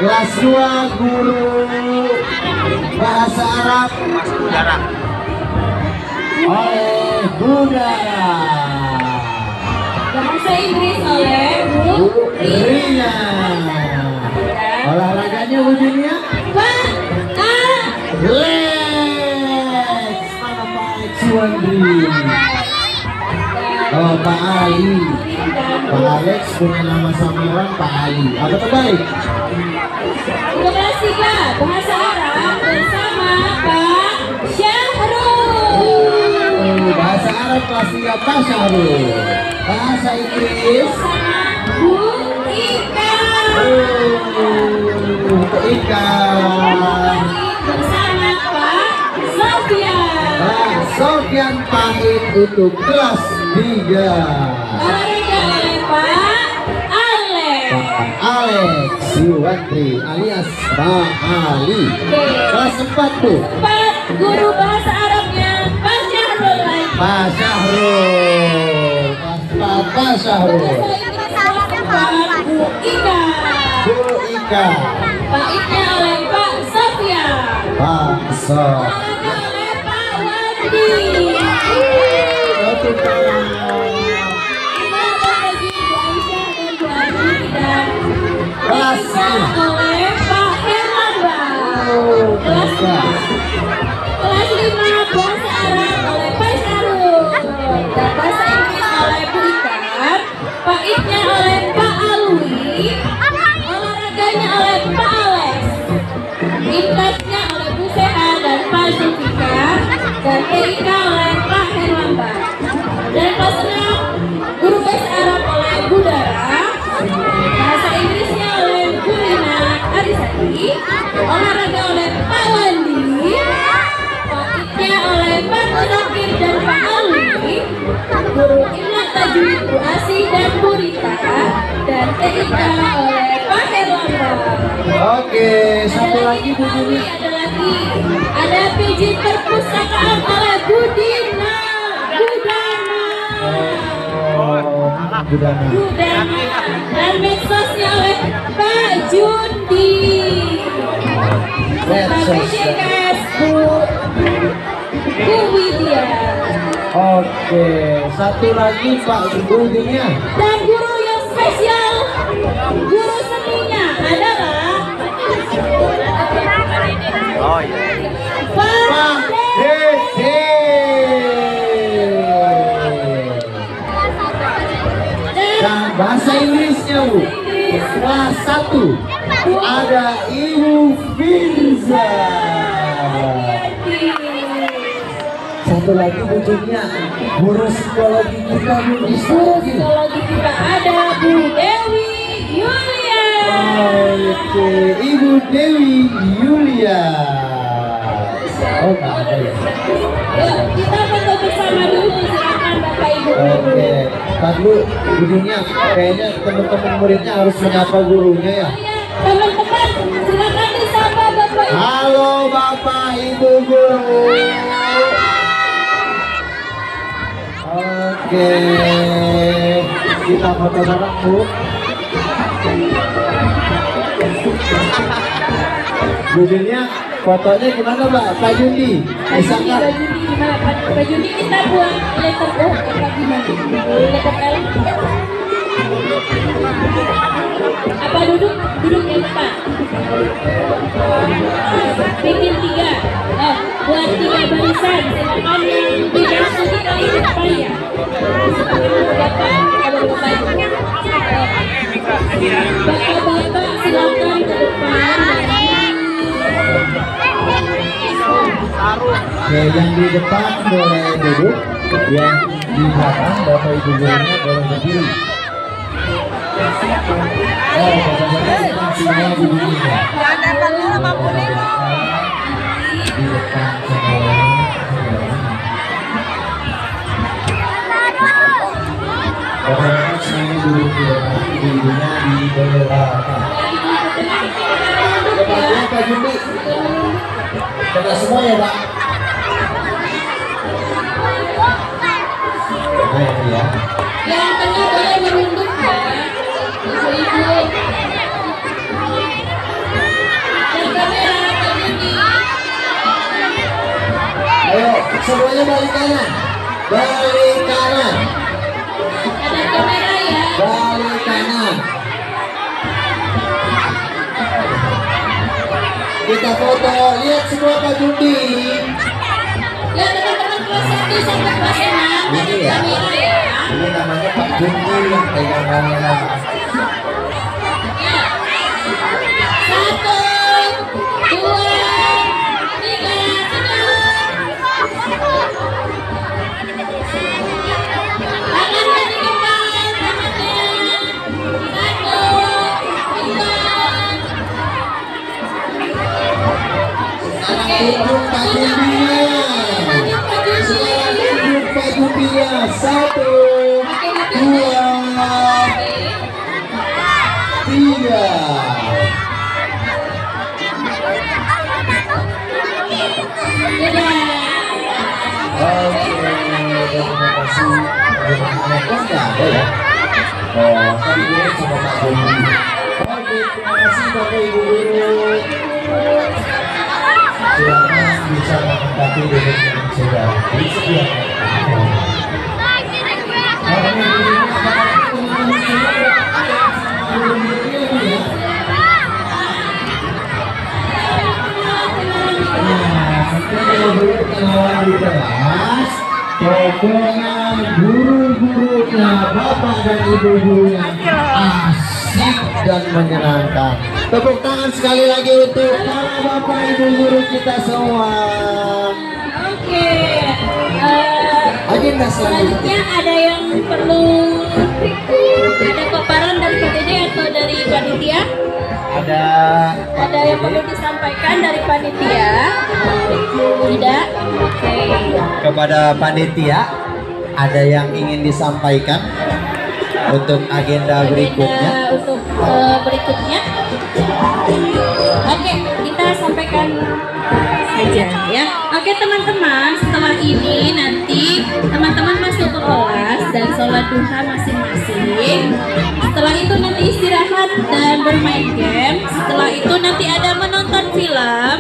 Kelas 2 guru bahasa Arab oleh Budara. Bahasa Inggris oleh Bu Rina. Olahraganya Bu Junia? Pak A. Lex. Mana Pak Suwandri? Oh Pak Ali. Pak Alex punya nama samaran Pak Ali. Apa terbaik? Untuk kelas 3 bahasa Arab bersama Pak Syahrul. Bahasa Arab kelas 3 Pak Syahrul. Bahasa Inggris Bersama Bu Ika. untuk ikan. Bersama Pak Sofian. Pak Sofyan pahit untuk kelas 3. Olahraga oleh Pak Alex. Pak Alex Next, Yuwantri alias Pak Ali. Kelas 4 Bu. 4 guru bahasa Arabnya Pak Syahrul. Pak Syahrul. Kelas 4 Pak Syahrul. Bu Ika. Bu Ika. Pak Ika oleh Pak Sofia. Pak Sof. Oleh Pak Wandi. Kelas oleh Pak Herlambang. Kelas 5 bahasa Arab oleh Pak Syahrul. Dan bahasa Inggris oleh Bu Ikan. Pak Iknya oleh Pak Alwi. Olahraganya oleh Pak Alex. Intesnya oleh Bu Seha dan Pak Zulfikar. Dan TIK oleh Pak Herlambang. Dan kelas 6 guru bahasa Arab oleh Bu Dara. Bahasa Inggrisnya oleh Bu Rina Arisati. Olahraga oleh Pak Wandi. Pak Iknya oleh Pak Muzakir dan Pak Alwi. Guru Imla Tajwid Bu Asi dan Bu Rita. Dan TIK oleh Pak Herlambang. Oke, satu lagi Bu Juni. Ada lagi. Ada PJ Perpustakaan oleh Bu Dina. Budana. Dan medsosnya oleh Pak Jundi. PJKS Bu Widya. Oke, satu lagi Pak Bu Dunia. Dan guru yang spesial, guru seninya adalah Pak Dede. Dan bahasa Inggrisnya Bu. Kelas 1 ada Ibu Firza. Satu lagi Bu Junia, guru psikologi kita Bu Guru Ismail. psikologi kita ada Bu Dewi Yulia. Oke, Ibu Dewi Yulia. Oh, nggak ada ya. Yuk, kita foto bersama dulu, silakan Bapak Ibu. Oke, tar dulu Bu Junia, kayaknya teman-teman muridnya harus menyapa gurunya ya. Iya, teman-teman, silakan disapa Bapak Ibu. Halo Bapak Ibu guru. Oke, kita foto bareng Bu. Bu Junia, fotonya gimana Mbak? Pak Jundi, bisa nggak? Baju di gimana? Baju di kita buat letter O apa gimana? Letter L. Apa duduk? Duduk yang depan. Bikin 3. Oh, buat 3 barisan. Silakan yang tidak suka kali depan ya. Bapak-bapak silakan ke depan. Oke, yang di depan boleh duduk, yang di belakang Bapak Ibu gurunya boleh berdiri. Oh, bapak-bapak depan semua berdiri ya. Di depan semua. Bapak-bapak semuanya duduk di depan, ibunya di belakang. Depannya Pak Jundi. Kita semua ya Pak. Nah ini ya. Yang tengah boleh menunduk ya. Ibu-ibu. Dan kamera begini. Ayo semuanya balik kanan. Balik kanan. Ada kamera ya. Balik kanan. Kita foto, lihat semua Pak Jundi. Ya teman-teman kelas 1 sampai kelas 6 ada Ini ya. kamera ya. Ini namanya Pak Jundi yang pegang kamera. Ya. 1, 2, 3, tangannya di depan, tangannya. 1, 2. Tunjuk Pak Jundinya. Sekarang tunjuk Pak Jundinya. 1, 2, 3. ya. Oh, tadi guru sama Pak Guru. Oke, terima kasih Bapak Ibu guru. Silakan bisa menempati duduk yang sudah disediakan. Di kelas, potongan guru-gurunya, bapak dan ibu gurunya asik dan menyenangkan. Tepuk tangan sekali lagi untuk para bapak ibu guru kita semua. Oke. Agenda Selanjutnya ada yang perlu ada paparan dari PDD atau dari panitia? Ada yang perlu disampaikan dari panitia? Tidak? Oke. kepada panitia, ada yang ingin disampaikan untuk agenda berikutnya? Untuk berikutnya. Oke, kita sampaikan saja ya. Oke teman-teman, setelah ini nanti teman-teman masuk ke kelas dan sholat duha masing-masing. Setelah itu nanti istirahat dan bermain game. Setelah itu nanti ada menonton film.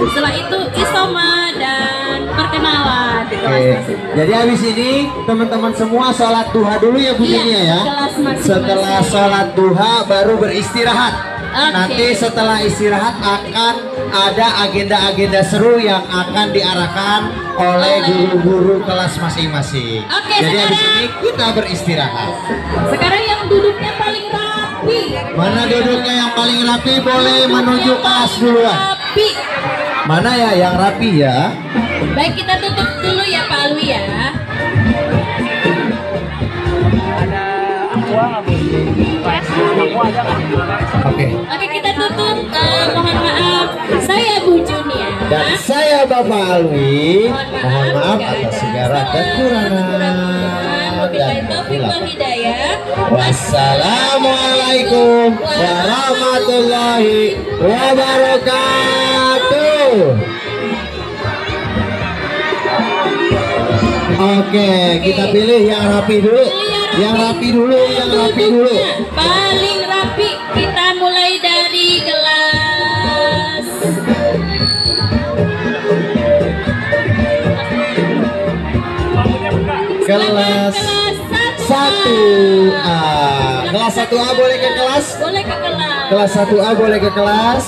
Setelah itu isoma dan perkenalan di kelas Oke, masing-masing. jadi habis ini teman-teman semua sholat duha dulu ya Bu Iya, Junia ya. kelas masing-masing. Setelah sholat duha baru beristirahat. Oke. Nanti setelah istirahat akan ada agenda-agenda seru yang akan diarahkan oleh guru-guru kelas masing-masing. Oke, Jadi habis sekarang- ini kita beristirahat. Sekarang yang duduknya paling rapi. Mana duduknya yang paling rapi boleh menuju kelas duluan. Rapi. Mana ya yang rapi ya? Baik, kita tutup dulu ya Pak Alwi ya. Oke. Oke, kita tutup. Mohon maaf, saya Bu Junia. Dan saya Bapak Alwi. Mohon maaf atas segala kekurangan. Wabillahi taufiq wal hidayah. Wassalamualaikum warahmatullahi wabarakatuh. Oke, kita pilih yang rapi dulu. Yang rapi dulu, yang rapi dulu. Duduknya paling rapi. Kita mulai dari kelas Kelas 1A. Kelas 1A boleh ke kelas? Boleh ke kelas. Kelas 1A boleh ke kelas?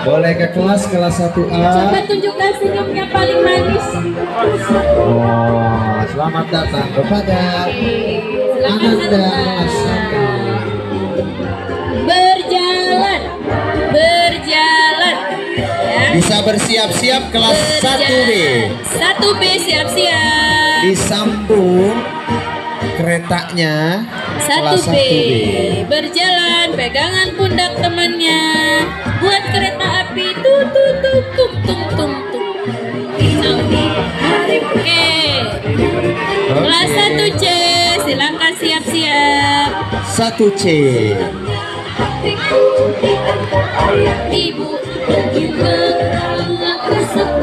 Boleh ke kelas 1A. Coba tunjukkan senyumnya paling manis. Oh, selamat datang kepada Ananda kelas 1. Berjalan. Berjalan. Ya. Bisa bersiap-siap kelas 1B. 1B siap-siap. Disambung keretanya kelas 1B 1B. berjalan pegangan pundak temannya buat kereta api tung tung tung tung tung tung tung. Oke. Kelas 1C silakan siap-siap. 1C. Ibu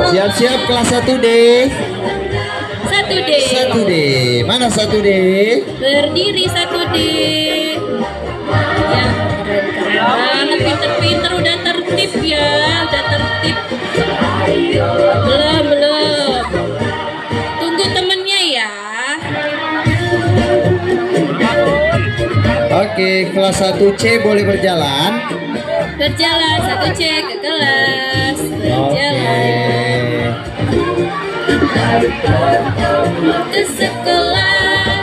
Siap-siap kelas 1D. 1D 1D. Mana 1D? berdiri 1D. Ya keren banget, pinter-pinter, udah tertib ya, udah tertib. Belum tunggu temennya ya. Oke, kelas 1C boleh berjalan. Berjalan 1C ke kelas. Berjalan ke sekolah.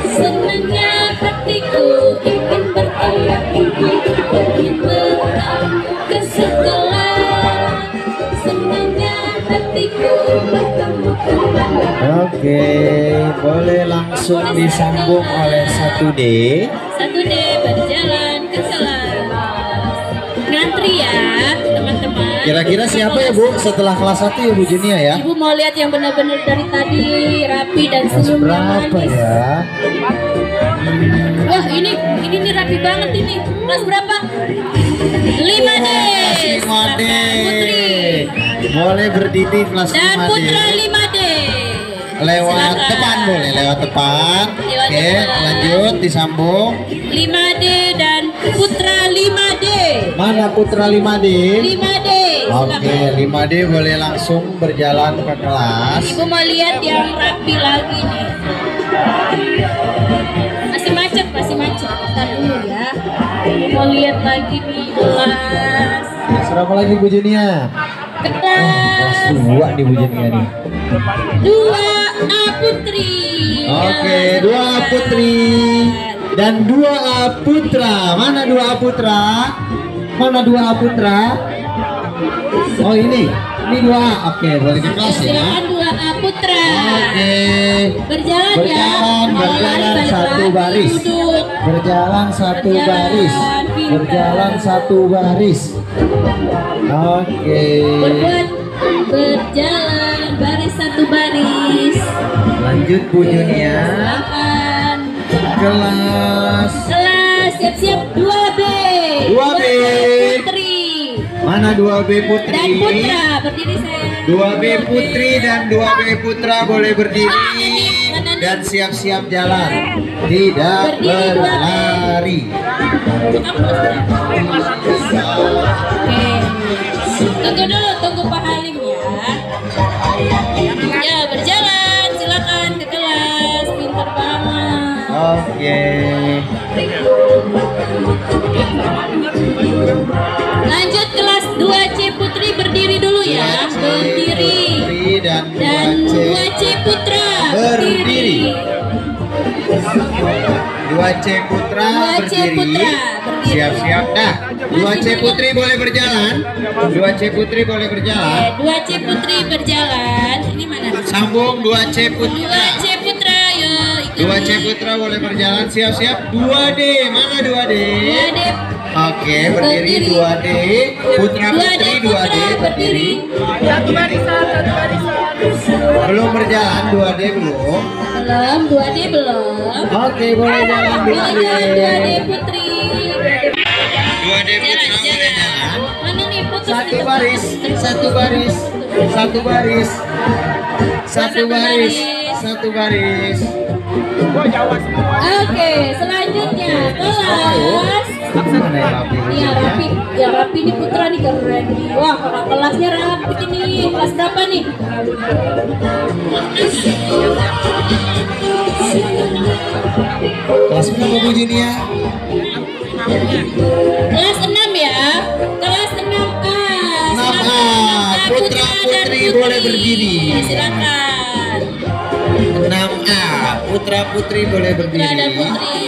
Senangnya hatiku ingin bertemu, ingin bertemu ke sekolah. Senangnya hatiku bertemu kembali. Oke, boleh langsung disambung oleh 1D. 1D berjalan ke kelas. Ngantri ya teman-teman. Kira-kira siapa ya Bu setelah kelas 1 ya Bu Junia ya? Ibu mau lihat yang benar-benar dari tadi rapi dan Kelas senyumnya berapa manis. ya? Wah ini nih rapi banget ini. Kelas berapa? 5D. Kelas 5D. Putri Boleh berdiri kelas dan 5D. Putra 5D. Lewat Silakan. depan boleh, lewat depan. Lewat Oke, depan. lanjut disambung. 5D dan Putra 5D. Mana Putra 5D? 5D. Oke, 5D boleh langsung berjalan ke kelas. Ibu mau lihat yang rapi lagi nih. Masih macet, masih macet. Bentar dulu ya. Ibu mau lihat lagi nih kelas. Berapa lagi Bu Junia? Kelas 2 nih Bu Junia nih. 2A Putri. Oke, 2A Putri dan 2A Putra. Mana 2A Putra? Mana 2A Putra? Oh ini 2A. Oke, boleh ke kelas ya. Silakan 2A Putra. Oke. Berjalan, Berjalan, ya. berjalan Balik satu lagi, baris. duduk. Berjalan satu Berjalan, baris. pintar. Berjalan satu baris. Oke. Berjalan baris satu baris. Lanjut Bu Junia. Silakan. Kelas. Kelas siap-siap 2B. 2B. Putri. Mana 2B Putri? Dan Putra berdiri saya. 2B Putri dan 2B Putra boleh berdiri Mana nih? dan siap-siap jalan. Tidak Berdiri, 2B. berlari. Oke. Tunggu dulu, tunggu Pak Halim ya. Ya, berjalan. Silakan ke kelas. Pintar banget. Oke. Lanjut kelas 2C Putri berdiri dulu ya. 2C Berdiri. Putri dan Dan 2C Putra Berdiri. 2C Putra 2C berdiri. Putra berdiri. Siap-siap dah. 2C Putri boleh berjalan. 2C Putri boleh berjalan. 2C Putri berjalan. Ini mana? Sambung 2C Putra. 2C Putra, yuk. 2C Putra boleh berjalan. Siap-siap. 2D. Mana 2D? 2D. Oke, berdiri 2D. Putra Putri 2D berdiri. Satu barisan, satu barisan. Belum berjalan 2D belum. Belum, 2D belum. Oke, boleh jalan Boleh 2D. jalan 2D Putri. 2D Putra boleh Jalan. jalan. Mana nih putus? Satu baris, satu baris, satu baris, satu baris, satu baris. Oke, selanjutnya kelas. Mana yang rapi? Iya rapi, ya rapi nih Putra nih keren. Wah, kakak kelasnya rapi ini. Kelas berapa nih? Kelas berapa Bu Junia? Kelas 6 ya. Kelas 6A. 6A. Putra Putri boleh berdiri. Silakan. 6A. Putra Putri boleh Putra dan berdiri. Putri.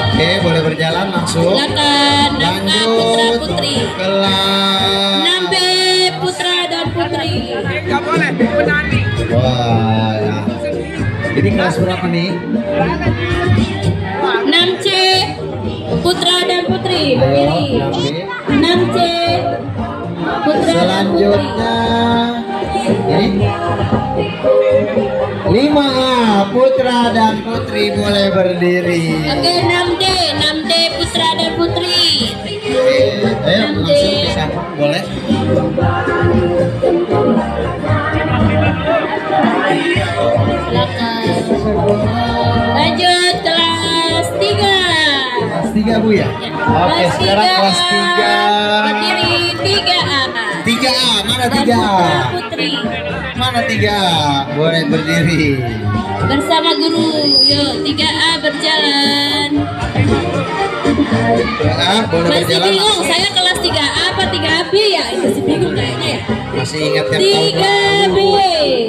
Oke, boleh berjalan langsung. Silakan. 6A Putra Lanjut Putri. kelas. 6B Putra dan Putri. Enggak boleh, menani. Wah, ya. Ini kelas berapa nih? 6C Putra dan Putri Ayo, berdiri. 6B. 6C Putra dan Putri. Selanjutnya ini 5A Putra dan Putri boleh berdiri. Oke, 6D Putra dan Putri. Ayo langsung disambung boleh. Silakan. Lanjut kelas 3. Kelas 3 Bu ya. Oke, sekarang kelas 3. Berdiri 3A. 3A, mana Dan 3A? Putra Putri. Mana 3A? Boleh berdiri. Bersama guru. Yuk, 3A berjalan. 3A boleh Masih berjalan bingung, langsung. saya kelas 3A apa 3B ya? Masih bingung kayaknya ya. Masih ingat yang tahun 3B.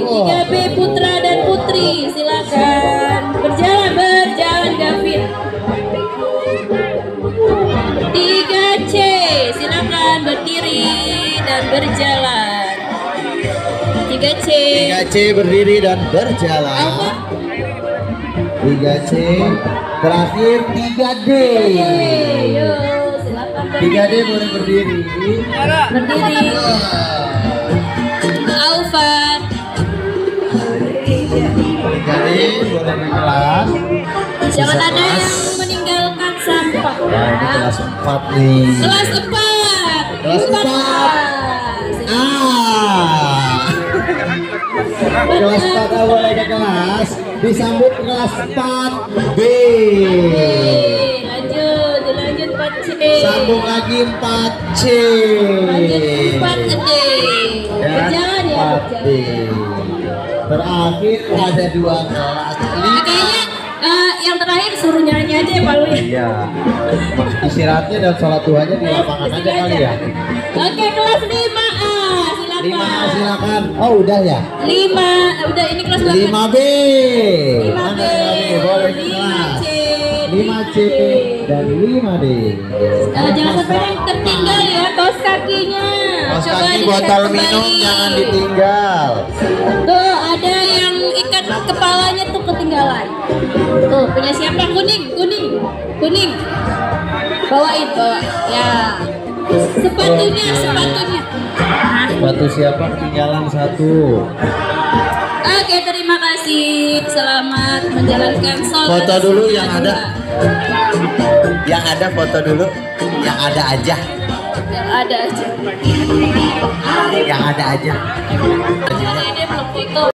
3B Putra dan Putri. Silakan. Berjalan Gavin. 3C. Silakan berdiri dan berjalan. 3C. 3C berdiri dan berjalan. Apa? 3C terakhir 3D. Yuk, silakan 3D boleh berdiri. berdiri. Alfa. 3D boleh di kelas. Jangan Sisa ada kelas. yang meninggalkan sampah Nah, ini ya. kelas 4 nih. Kelas 4. Kelas Bukan 4. kelas. Ah. kelas 4 boleh ke kelas. Disambut kelas 4B. Lanjut 4C. Sambung lagi 4C. Lanjut 4D. Berjalan ya, 4D. Terakhir ada 2 kelas. Kayaknya yang terakhir suruh nyanyi aja ya Pak Lui. Iya. Istirahatnya dan sholat duhanya di lapangan aja kali ya. Oke, kelas 5A. Silakan. 5A silakan. Oh, udah ya? 5. Udah ini kelas 8. 5B. 5B. Boleh ke kelas. 5C dan 5D. Jangan sampai yang tertinggal ya kaos kakinya. Kaos Coba kaki dicek botol kembali. minum jangan ditinggal. Tuh ada yang ikat kepalanya tuh ketinggalan. Tuh punya siapa? Kuning. Bawain bawa. Ya. Sepatunya. Sepatu siapa ketinggalan 1? Oke, terima kasih. Selamat menjalankan sholat. Foto dulu yang sunnah ada. dua. Yang ada foto dulu. Yang ada aja. Yang ada aja. Yang ada aja. Ini belum foto.